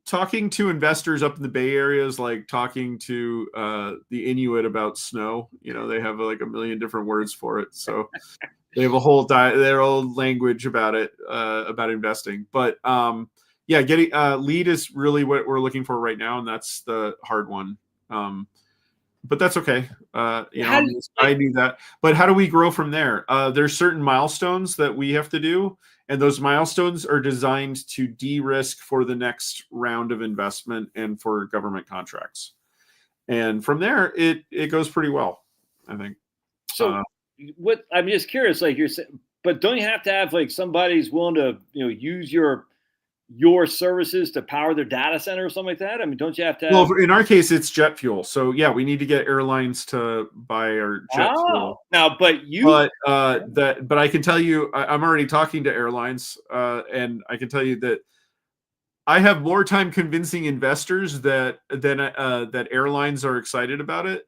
Talking to investors up in the Bay Area is like talking to the Inuit about snow. They have like a million different words for it. So they have a whole their own language about it, about investing. But getting lead is really what we're looking for right now, and that's the hard one. But that's okay. I knew that. But how do we grow from there? There's certain milestones that we have to do, and those milestones are designed to de-risk for the next round of investment and for government contracts. And from there, it goes pretty well, I think. So, what I'm just curious, like you're saying, but don't you have to have like somebody's willing to use your services to power their data center or something like that? I mean, don't you have to have... Well, in our case, it's jet fuel. So yeah, we need to get airlines to buy our jet fuel. Now, but I can tell you, I'm already talking to airlines, and I can tell you that I have more time convincing investors that airlines are excited about it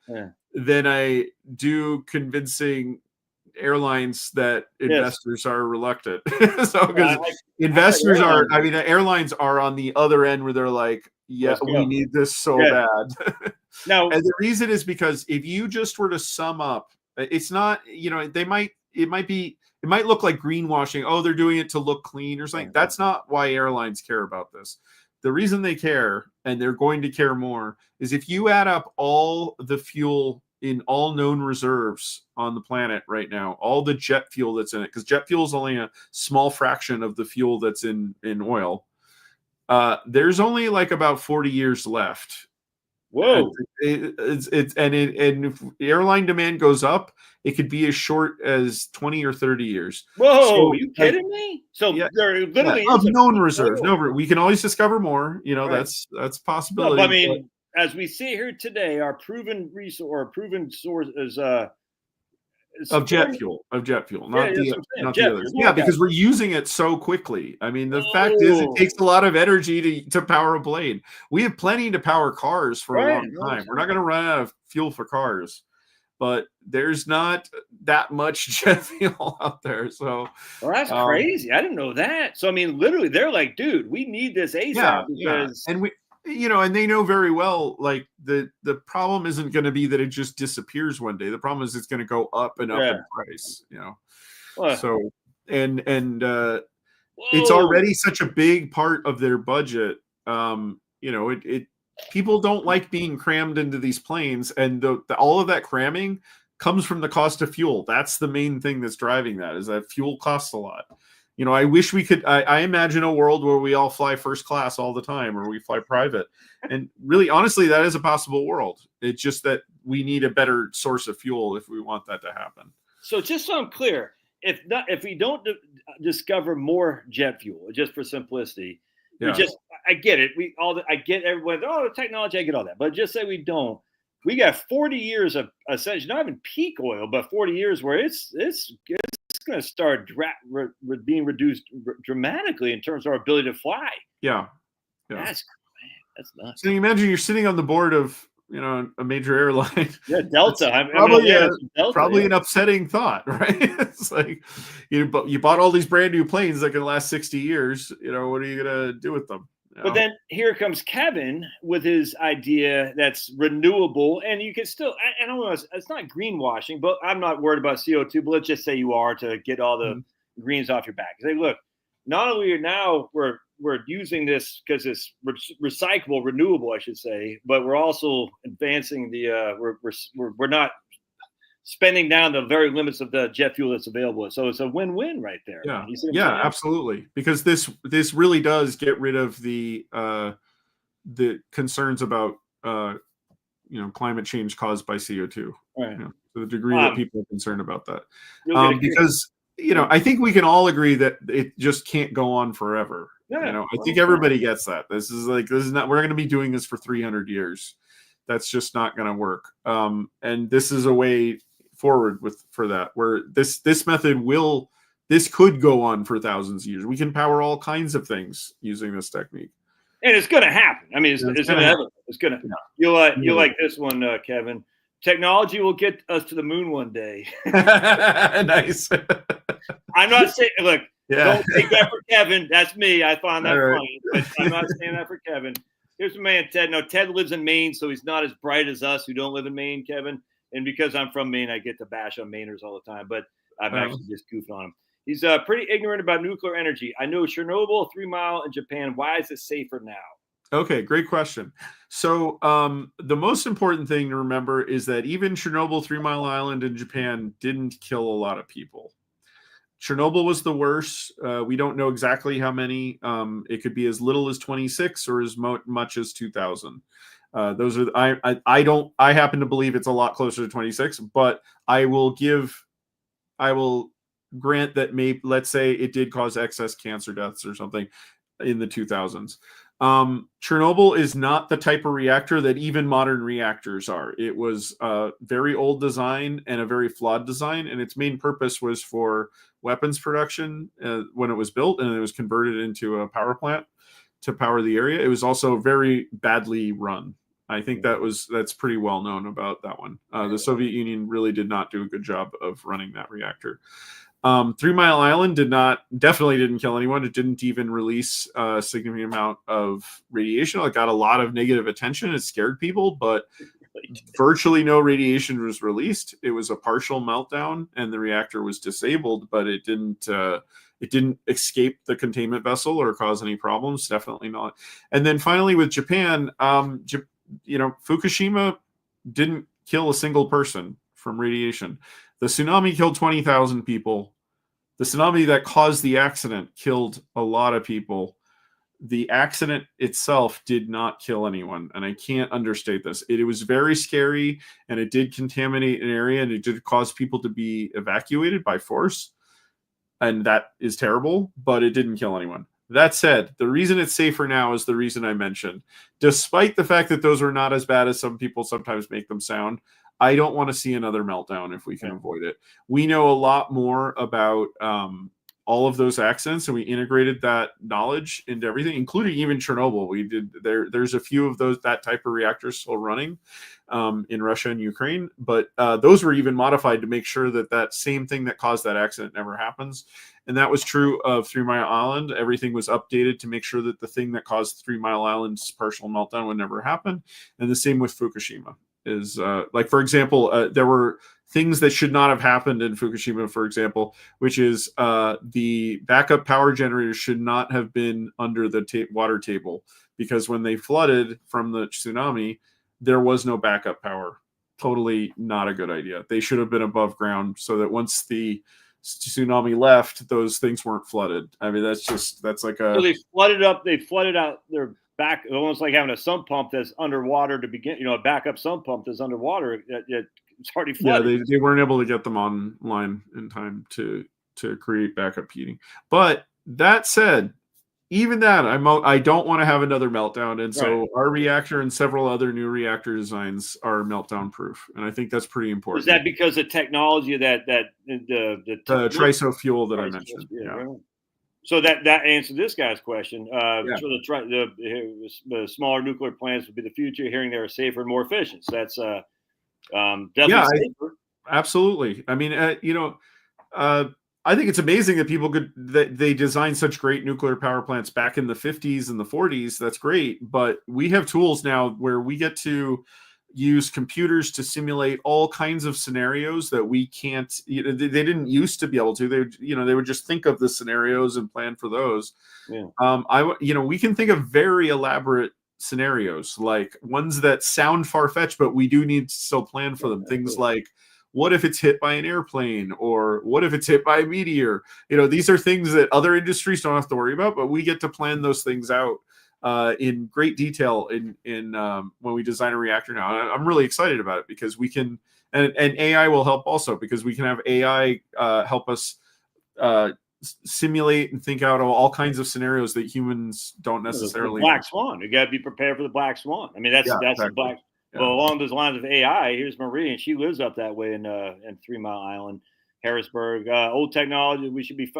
than I do convincing airlines that investors are reluctant. So because investors are, I mean, airlines are on the other end where they're like, yeah, we need this so bad. Now, and the reason is because if you just were to sum up, it's not, it might look like greenwashing. Oh, they're doing it to look clean or something. That's not why airlines care about this. The reason they care, and they're going to care more, is if you add up all the fuel in all known reserves on the planet right now, all the jet fuel that's in it, because jet fuel is only a small fraction of the fuel that's in oil. There's only like about 40 years left. Whoa! And if airline demand goes up, it could be as short as 20 or 30 years. Whoa! So, are you kidding me? So there literally of known reserves. No, we can always discover more. That's a possibility. No, I mean, as we see here today, our proven resource or proven source is of jet fuel, not the others. Yeah, because we're using it so quickly. I mean, the fact is, it takes a lot of energy to power a blade. We have plenty to power cars for a long time. We're not going to run out of fuel for cars, but there's not that much jet fuel out there. So, well, that's crazy. I didn't know that. So, I mean, literally, they're like, dude, we need this ASAP because and we. And they know very well, like the problem isn't going to be that it just disappears one day. The problem is it's going to go up and up in price, So, and it's already such a big part of their budget. People don't like being crammed into these planes, and all of that cramming comes from the cost of fuel. That's the main thing that's driving that, is that fuel costs a lot. I wish we could. I imagine a world where we all fly first class all the time, or we fly private. And really, honestly, that is a possible world. It's just that we need a better source of fuel if we want that to happen. So, just so I'm clear, if we don't discover more jet fuel, just for simplicity, I get it. I get everyone. Oh, the technology, I get all that. But just say we don't. We got 40 years of essentially not even peak oil, but 40 years where it's going to start being reduced dramatically in terms of our ability to fly. Yeah. That's nuts. So you imagine you're sitting on the board of a major airline. Yeah, Delta. Probably an upsetting thought, right? It's like you bought all these brand new planes that can last 60 years. What are you gonna do with them? But then here comes Kevin with his idea that's renewable, and you can still, I don't know, it's not greenwashing, but I'm not worried about CO2, but let's just say you are, to get all the greens off your back. Say, look, not only are now we're using this because it's recyclable, renewable, I should say, but we're also advancing we're not spending down the very limits of the jet fuel that's available. So it's a win-win right there. Yeah, absolutely. Because this really does get rid of the concerns about climate change caused by CO2. Right. To the degree that people are concerned about that. Because I think we can all agree that it just can't go on forever. I think everybody gets that. This is not, we're going to be doing this for 300 years. That's just not going to work. And this is a way forward for that, where this method will this could go on for thousands of years. We can power all kinds of things using this technique. And it's going to happen. I mean, it's inevitable. It's going to. Yeah. You'll like this one, Kevin. Technology will get us to the moon one day. Nice. I'm not saying. Look, don't take that for Kevin. That's me. I find that funny, but I'm not saying that for Kevin. Here's my man Ted. No, Ted lives in Maine, so he's not as bright as us who don't live in Maine, Kevin. And because I'm from Maine, I get to bash on Mainers all the time. But I'm actually just goofing on him. He's pretty ignorant about nuclear energy. I know Chernobyl, 3 Mile in Japan. Why is it safer now? Okay, great question. So the most important thing to remember is that even Chernobyl, 3 Mile Island in Japan didn't kill a lot of people. Chernobyl was the worst. We don't know exactly how many. It could be as little as 26 or as much as 2,000. Those are I happen to believe it's a lot closer to 26, but I will grant that maybe, let's say it did cause excess cancer deaths or something in the 2000s. Chernobyl is not the type of reactor that even modern reactors are. It was a very old design and a very flawed design, and its main purpose was for weapons production when it was built, and it was converted into a power plant to power the area. It was also very badly run. I think that's pretty well known about that one. The Soviet Union really did not do a good job of running that reactor. 3 Mile Island definitely didn't kill anyone. It didn't even release a significant amount of radiation. It got a lot of negative attention. It scared people, but virtually no radiation was released. It was a partial meltdown, and the reactor was disabled, but it didn't escape the containment vessel or cause any problems. Definitely not. And then finally with Japan, Fukushima didn't kill a single person from radiation. The tsunami killed 20,000 people. The tsunami that caused the accident killed a lot of people. The accident itself did not kill anyone, and I can't understate this. It was very scary, and it did contaminate an area, and it did cause people to be evacuated by force, and that is terrible, but it didn't kill anyone. That said, the reason it's safer now is the reason I mentioned. Despite the fact that those were not as bad as some people sometimes make them sound, I don't want to see another meltdown if we can avoid it. We know a lot more about all of those accidents, and we integrated that knowledge into everything, including even Chernobyl. We did there's a few of that type of reactors still running in Russia and Ukraine, but those were even modified to make sure that same thing that caused that accident never happens. And that was true of 3 Mile Island. Everything was updated to make sure that the thing that caused 3 Mile Island's partial meltdown would never happen. And the same with Fukushima. Is for example, there were things that should not have happened in Fukushima, for example, which is the backup power generators should not have been under the water table, because when they flooded from the tsunami, there was no backup power. Totally not a good idea. They should have been above ground so that once the tsunami left, those things weren't flooded. I mean, that's like a. So they flooded out their back, almost like having a sump pump that's underwater to begin. A backup sump pump that's underwater. It's already flooded. Yeah, they weren't able to get them online in time to create backup heating. But that said, even that, I don't want to have another meltdown, and so our reactor and several other new reactor designs are meltdown proof, and I think that's pretty important. Is that because of technology that the TRISO fuel that I mentioned? Yeah. Right. So that answered this guy's question. So the smaller nuclear plants would be the future. Hearing they are safer and more efficient. So that's definitely safer. Absolutely. I mean, I think it's amazing that they designed such great nuclear power plants back in the 50s and the 40s. That's great, but we have tools now where we get to use computers to simulate all kinds of scenarios that we can't. They didn't used to be able to. They would just think of the scenarios and plan for those. Yeah. We can think of very elaborate scenarios, like ones that sound far-fetched, but we do need to still plan for them. Things like, what if it's hit by an airplane, or what if it's hit by a meteor? These are things that other industries don't have to worry about, but we get to plan those things out in great detail in when we design a reactor now. And I'm really excited about it because we can, and AI will help also, because we can have AI help us simulate and think out all kinds of scenarios that humans don't necessarily. The black swan. You got to be prepared for the black swan. I mean, that's exactly. The black. Yeah. Well, along those lines of AI, here's Marie, and she lives up that way in 3 Mile Island. Harrisburg, old technology. We should be.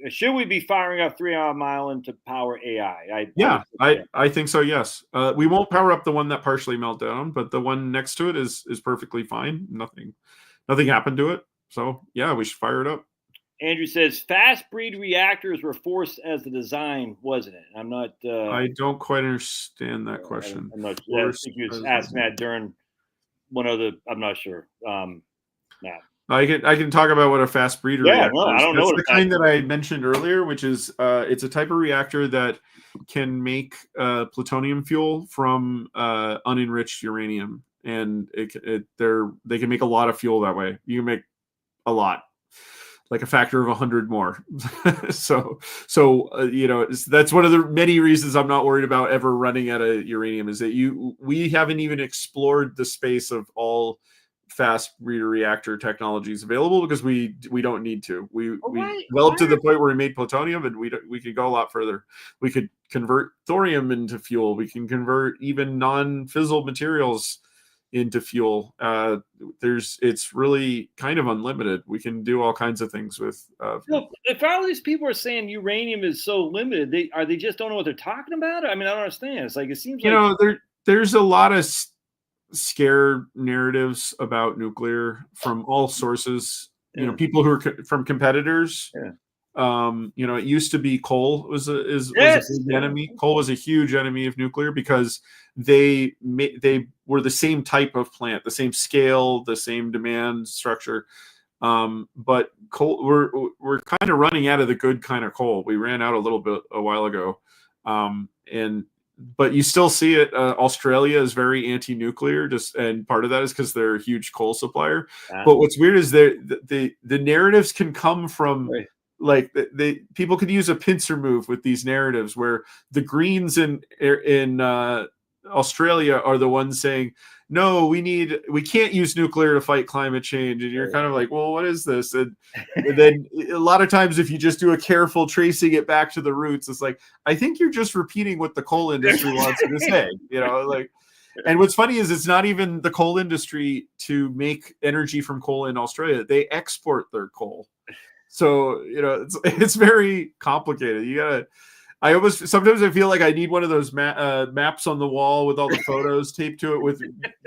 Should we be firing up 3 Mile to power AI? I think so. Yes, we won't power up the one that partially melted down, but the one next to it is perfectly fine. Nothing happened to it. So yeah, we should fire it up. Andrew says fast breed reactors were forced as the design, wasn't it? I'm not. I don't quite understand that question. I'm not. I think you was asking that during one of the. I'm not sure. Nah. I can talk about what a fast breeder reactor is. I don't know. That's the kind that I mentioned earlier, which is it's a type of reactor that can make plutonium fuel from unenriched uranium, and they can make a lot of fuel that way. You can make a lot, like a factor of 100 more. so that's one of the many reasons I'm not worried about ever running out of uranium. Is that we haven't even explored the space of all fast breeder reactor technologies available because we don't need to. We developed to the point where we made plutonium, and we could go a lot further. We could convert thorium into fuel. We can convert even non-fissile materials into fuel. It's really kind of unlimited. We can do all kinds of things with. If all these people are saying uranium is so limited, they just don't know what they're talking about. I mean, I don't understand. It's like it seems there's a lot of scare narratives about nuclear from all sources. People who are from competitors. It used to be coal was a big enemy. Coal was a huge enemy of nuclear because they were the same type of plant, the same scale, the same demand structure. But coal, we're kind of running out of the good kind of coal. We ran out a little bit a while ago, but you still see it. Australia is very anti-nuclear, and part of that is because they're a huge coal supplier. But what's weird is the narratives can come from. Right. Like people could use a pincer move with these narratives where the Greens in Australia are the ones saying, no, we can't use nuclear to fight climate change. And you're kind of like, well, what is this? And then a lot of times if you just do a careful tracing it back to the roots, it's like, I think you're just repeating what the coal industry wants you to say, and what's funny is it's not even the coal industry to make energy from coal in Australia. They export their coal. So, it's very complicated. Sometimes I feel like I need one of those maps on the wall with all the photos taped to it with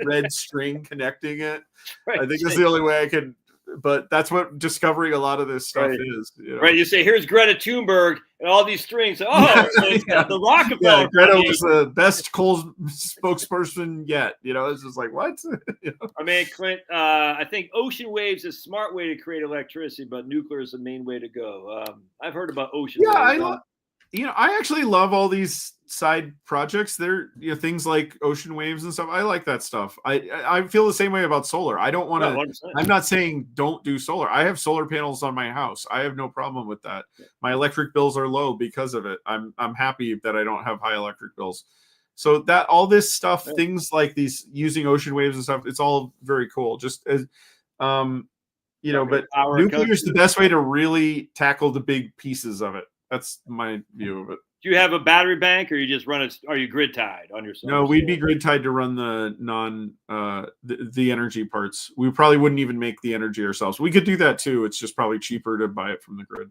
red string connecting it. Right. I think that's the only way I can, but that's what discovering a lot of this stuff is. Right. You say, here's Greta Thunberg and all these strings. Oh, so it's got the Rockefeller. Yeah, Greta was the best coal spokesperson yet. It's just like, what? I mean, Clint, I think ocean waves is a smart way to create electricity, but nuclear is the main way to go. I've heard about ocean waves. I actually love all these side projects. They're things like ocean waves and stuff. I like that stuff. I feel the same way about solar. I don't want to. I'm not saying don't do solar. I have solar panels on my house. I have no problem with that. My electric bills are low because of it. I'm happy that I don't have high electric bills. So that all this stuff, things like these using ocean waves and stuff, it's all very cool. Just as but nuclear is the best way to really tackle the big pieces of it. That's my view of it. Do you have a battery bank, or you just run it? Are you grid tied on your? No, we'd be grid tied to run the the energy parts. We probably wouldn't even make the energy ourselves. We could do that too. It's just probably cheaper to buy it from the grid.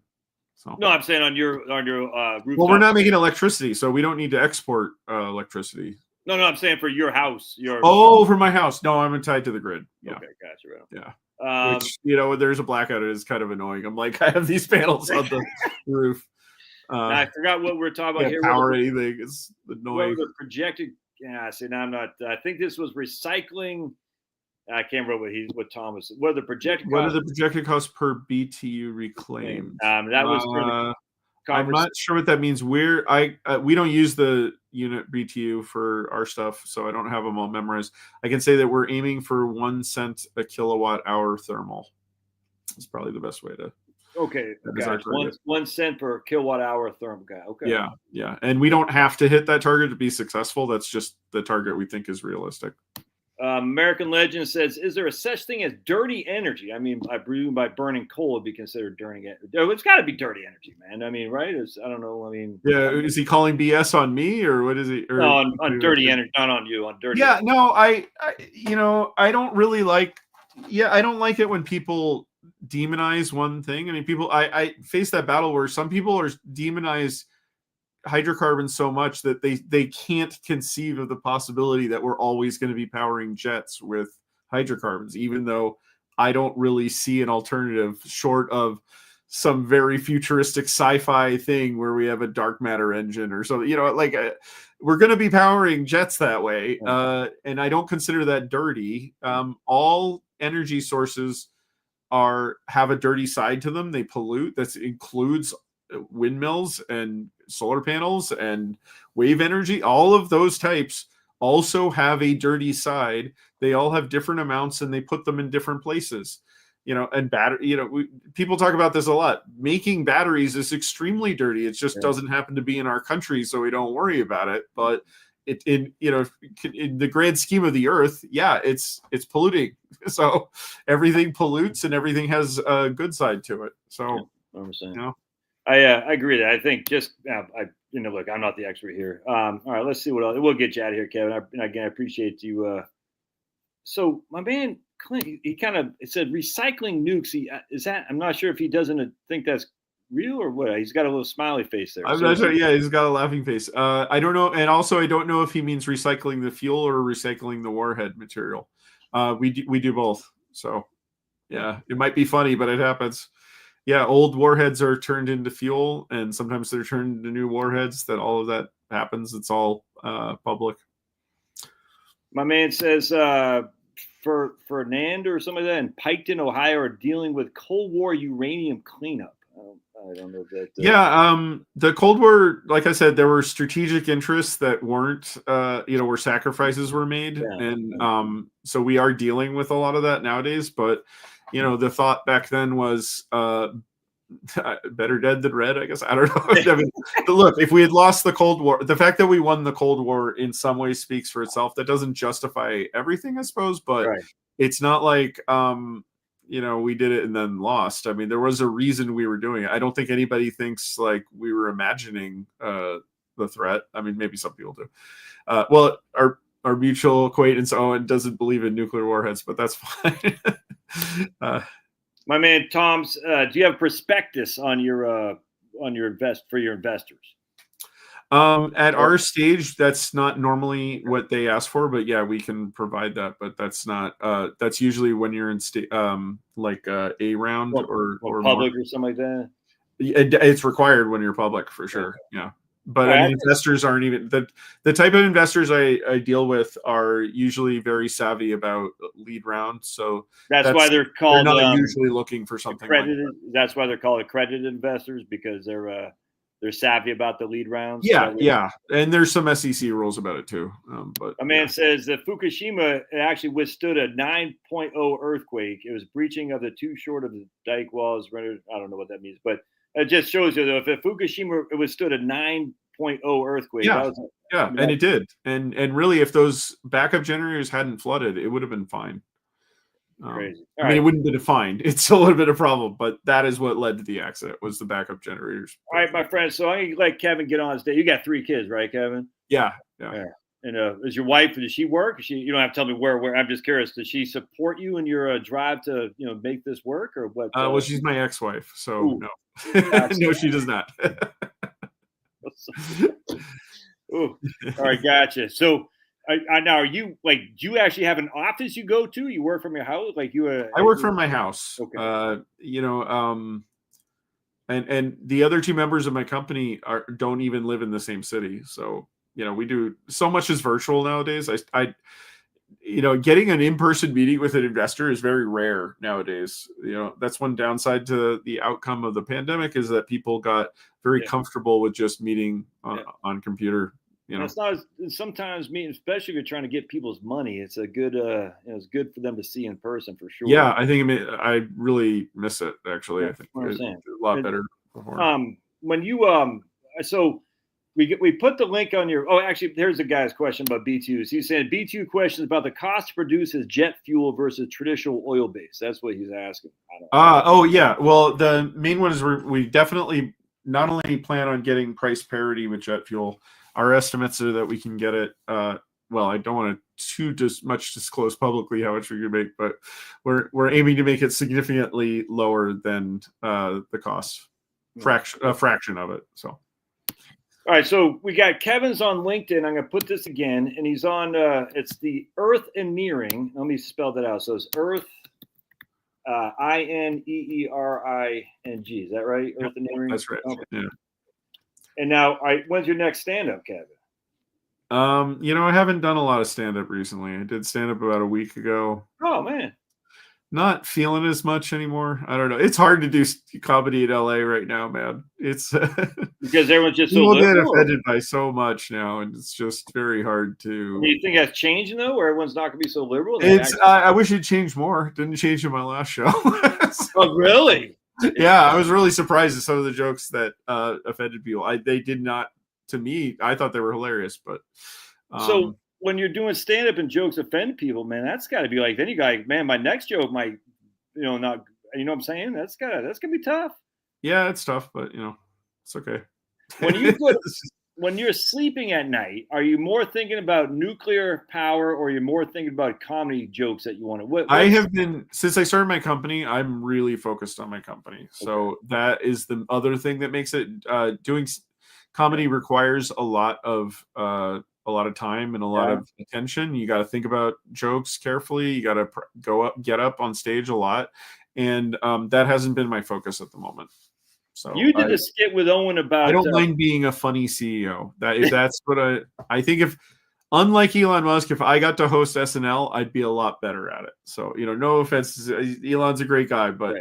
So no, I'm saying on your rooftop. Well, we're not making electricity, so we don't need to export electricity. No, I'm saying for your house. For my house. No, I'm tied to the grid. Yeah. Okay, gotcha. Yeah. Which there's a blackout. It is kind of annoying. I'm like, I have these panels on the roof. I forgot what we're talking about here. Power anything. It's annoying. The projected. Yeah, see, now I'm not. I think this was recycling. I can't remember what Thomas. What are the projected? What are the projected costs per BTU reclaimed? That was for the. I'm not sure what that means. We don't use the unit BTU for our stuff, so I don't have them all memorized. I can say that we're aiming for 1 cent a kilowatt hour thermal. That's probably the best way to. Okay. 1 cent per kilowatt hour thermal. Okay. Yeah. And we don't have to hit that target to be successful. That's just the target we think is realistic. American Legend says, is there a such thing as dirty energy? I mean, I presume by burning coal would be considered dirty energy. It's got to be dirty energy, man. I mean, right? I don't know. I mean. Yeah. Is he calling BS on me or what is he? Or, no, on dirty energy, not on you, on dirty energy. No, I don't really like, I don't like it when people demonize one thing. I mean, people, I face that battle where some people are demonize hydrocarbons so much that they can't conceive of the possibility that we're always going to be powering jets with hydrocarbons, even though I don't really see an alternative short of some very futuristic sci-fi thing where we have a dark matter engine or something, we're going to be powering jets that way. And I don't consider that dirty. All energy sources have a dirty side to them. They pollute. That includes windmills and solar panels and wave energy. All of those types also have a dirty side. They all have different amounts and they put them in different places. And battery, people talk about this a lot. Making batteries is extremely dirty. It just doesn't happen to be in our country, so we don't worry about it. But in the grand scheme of the earth, it's polluting. So everything pollutes and everything has a good side to it. So I agree with that. I think just look, I'm not the expert here. All right, let's see what else. We'll get you out of here, Kevin. I appreciate you. So my man Clint, he said recycling nukes. I'm not sure if he doesn't think that's real or what. He's got a little smiley face there. I'm not sure. Yeah, he's got a laughing face. I don't know, and also I don't know if he means recycling the fuel or recycling the warhead material. We do both. So yeah, it might be funny, but it happens. Yeah, old warheads are turned into fuel, and sometimes they're turned into new warheads. That all of that happens. It's all public. My man says Fernand or something like that in Piketon, Ohio, are dealing with Cold War uranium cleanup. I don't know if that. The Cold War, like I said, there were strategic interests that weren't, where sacrifices were made, and so we are dealing with a lot of that nowadays. But the thought back then was better dead than red, I guess. I don't know. I mean, look, if we had lost the Cold War, the fact that we won the Cold War in some ways speaks for itself. That doesn't justify everything, I suppose, but it's not like we did it and then lost. I mean, there was a reason we were doing it. I don't think anybody thinks like we were imagining the threat. I mean, maybe some people do. Well, our mutual acquaintance Owen doesn't believe in nuclear warheads, but that's fine. My man Tom's, do you have prospectus on your for your investors? At our stage, that's not normally what they ask for, but yeah, we can provide that. But that's not. That's usually when you're in a round or public more. Or something like that. It's required when you're public for sure. Yeah. But I mean, investors aren't even the type of investors I deal with are usually very savvy about lead round. So that's why they're called. They're not usually looking for something accredited. Like that. That's why they're called accredited investors, because they're savvy about the lead rounds. Yeah, and there's some SEC rules about it too. But a man says that Fukushima actually withstood a 9.0 earthquake. It was breaching of the too short of the dike walls rendered. I don't know what that means, but it just shows you, though, if Fukushima withstood a 9.0 earthquake. And it did. And really, if those backup generators hadn't flooded, it would have been fine. Crazy. I mean, it wouldn't have been fine. It still would have been a problem, but that is what led to the accident, was the backup generators. All right, my friend. So I'm going to let Kevin get on stage. You got 3 kids, right, Kevin? Yeah. And is your wife, does she work? You don't have to tell me where. I'm just curious. Does she support you in your drive to, make this work, or what? Well, she's my ex-wife, so no. No, she does not. Ooh. All right, gotcha. So now, are you do you actually have an office you go to? You work from your house? I work from my house. Okay. And the other 2 members of my company don't even live in the same city. So, we do so much is virtual nowadays. I getting an in-person meeting with an investor is very rare nowadays. That's one downside to the outcome of the pandemic, is that people got very comfortable with just meeting on computer. It's not sometimes meeting, especially if you're trying to get people's money. It's a good, it's good for them to see in person for sure. Yeah, I think I really miss it. Actually, I think it's a lot better before. When you so. We put the link on your. Oh, actually, here's a guy's question about B2s. He's saying B2 questions about the cost to produce as jet fuel versus traditional oil base. That's what he's asking. Oh yeah. Well, the main one is we definitely not only plan on getting price parity with jet fuel. Our estimates are that we can get it well, I don't want to much disclose publicly how much we can make, but we're aiming to make it significantly lower than the cost, a fraction of it. So. All right, so we got Kevin's on LinkedIn. I'm going to put this again, and he's on. It's the Earth and Nearing. Let me spell that out. So it's Earth, INEERING. Is that right? Earth and Nearing. That's right. Okay. Yeah. And now, when's your next stand-up, Kevin? I haven't done a lot of stand-up recently. I did stand-up about a week ago. Oh man. Not feeling as much anymore. I don't know. It's hard to do comedy in LA right now, man. It's because everyone's just so get offended by so much now, and it's just very hard to. Do you think that's changing though, where everyone's not going to be so liberal? I wish it changed more. Didn't change in my last show. Oh, really? Yeah, I was really surprised at some of the jokes that offended people. They did not. To me, I thought they were hilarious, but so. When you're doing stand-up and jokes offend people, man, that's got to be like, then you got, man, my next joke might, not, you know what I'm saying? That's gonna be tough. Yeah, it's tough, but it's okay. When you're sleeping at night, are you more thinking about nuclear power, or you're more thinking about comedy jokes that you want to? I have been, since I started my company, I'm really focused on my company. So that is the other thing that makes it, doing comedy requires a lot of time and a lot of attention. You got to think about jokes carefully. You got to get up on stage a lot, and that hasn't been my focus at the moment. So you did a skit with Owen about. I don't mind being a funny CEO. That's what I think. If unlike Elon Musk, if I got to host SNL, I'd be a lot better at it. So no offense, Elon's a great guy, but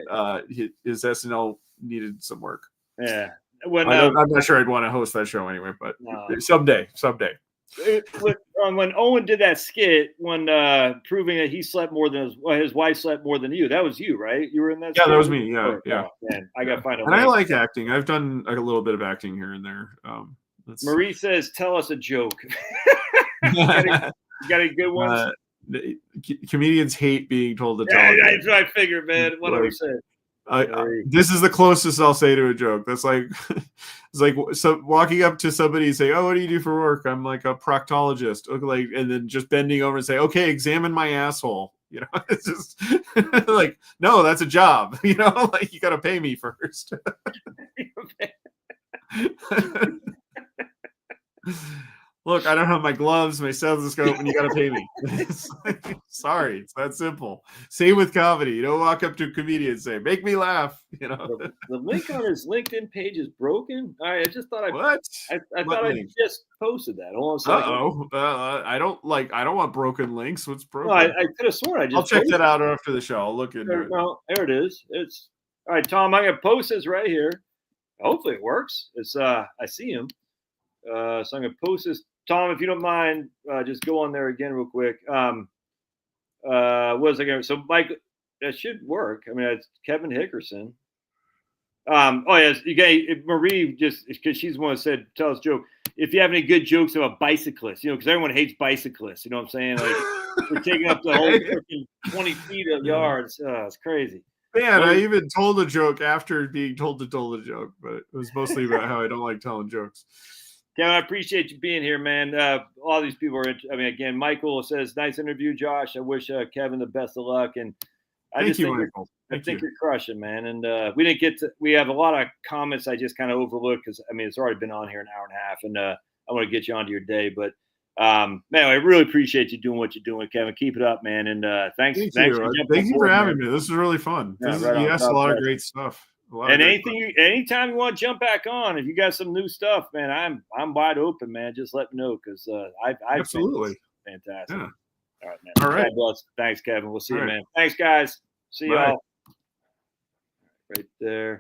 his SNL needed some work. Yeah, I'm not sure I'd want to host that show anyway, but someday. When Owen did that skit, when proving that he slept more than his wife slept more than you, that was you, right? You were in that. Yeah, skit? That was me. Yeah, yeah. Man, I gotta find a. And I like acting. I've done a little bit of acting here and there. Marie says, "Tell us a joke." you got any good ones? Comedians hate being told to tell. That's what I figured, man. What I said. This is the closest I'll say to a joke. That's like, it's like walking up to somebody and say, "Oh, what do you do for work?" I'm like a proctologist. And then just bending over and say, "Okay, examine my asshole." It's just like, no, that's a job. Like you got to pay me first. Look, I don't have my gloves, my stethoscope, and you got to pay me. Sorry, it's that simple. Same with comedy. You don't walk up to a comedian and say, "Make me laugh." The link on his LinkedIn page is broken. All right, I just thought what? I thought I just posted that. Hold on a second. I don't want broken links. What's broken? No, I could have sworn I'll check that out after the show. I'll look into it. No, there it is. It's all right, Tom. I'm gonna post this right here. Hopefully it works. It's I see him. So I'm gonna post this. Tom, if you don't mind, just go on there again real quick. What was I going to? So, Mike, that should work. I mean, it's Kevin Hickerson. Yes, Marie, just because she's the one that said, "Tell us a joke." If you have any good jokes about bicyclists, because everyone hates bicyclists. You know what I'm saying? Like we're taking up the whole freaking 20 feet of yards. It's crazy. Man, I even told a joke after being told to tell the joke, but it was mostly about how I don't like telling jokes. Kevin, I appreciate you being here, man. All these people are. Again, Michael says, "Nice interview, Josh. I wish Kevin the best of luck." And I think you're crushing, man. And we have a lot of comments I just kind of overlooked because it's already been on here an hour and a half, and I want to get you onto your day. But man, I really appreciate you doing what you're doing, Kevin. Keep it up, man. And thanks. Thank you for having me. This is really fun. You asked a lot of great stuff. And anytime you want to jump back on, if you got some new stuff, man, I'm wide open, man. Just let me know because I absolutely fantastic. Yeah. All right, man. All right. God bless. Thanks, Kevin. We'll see you, man. Thanks, guys. See y'all. Right there.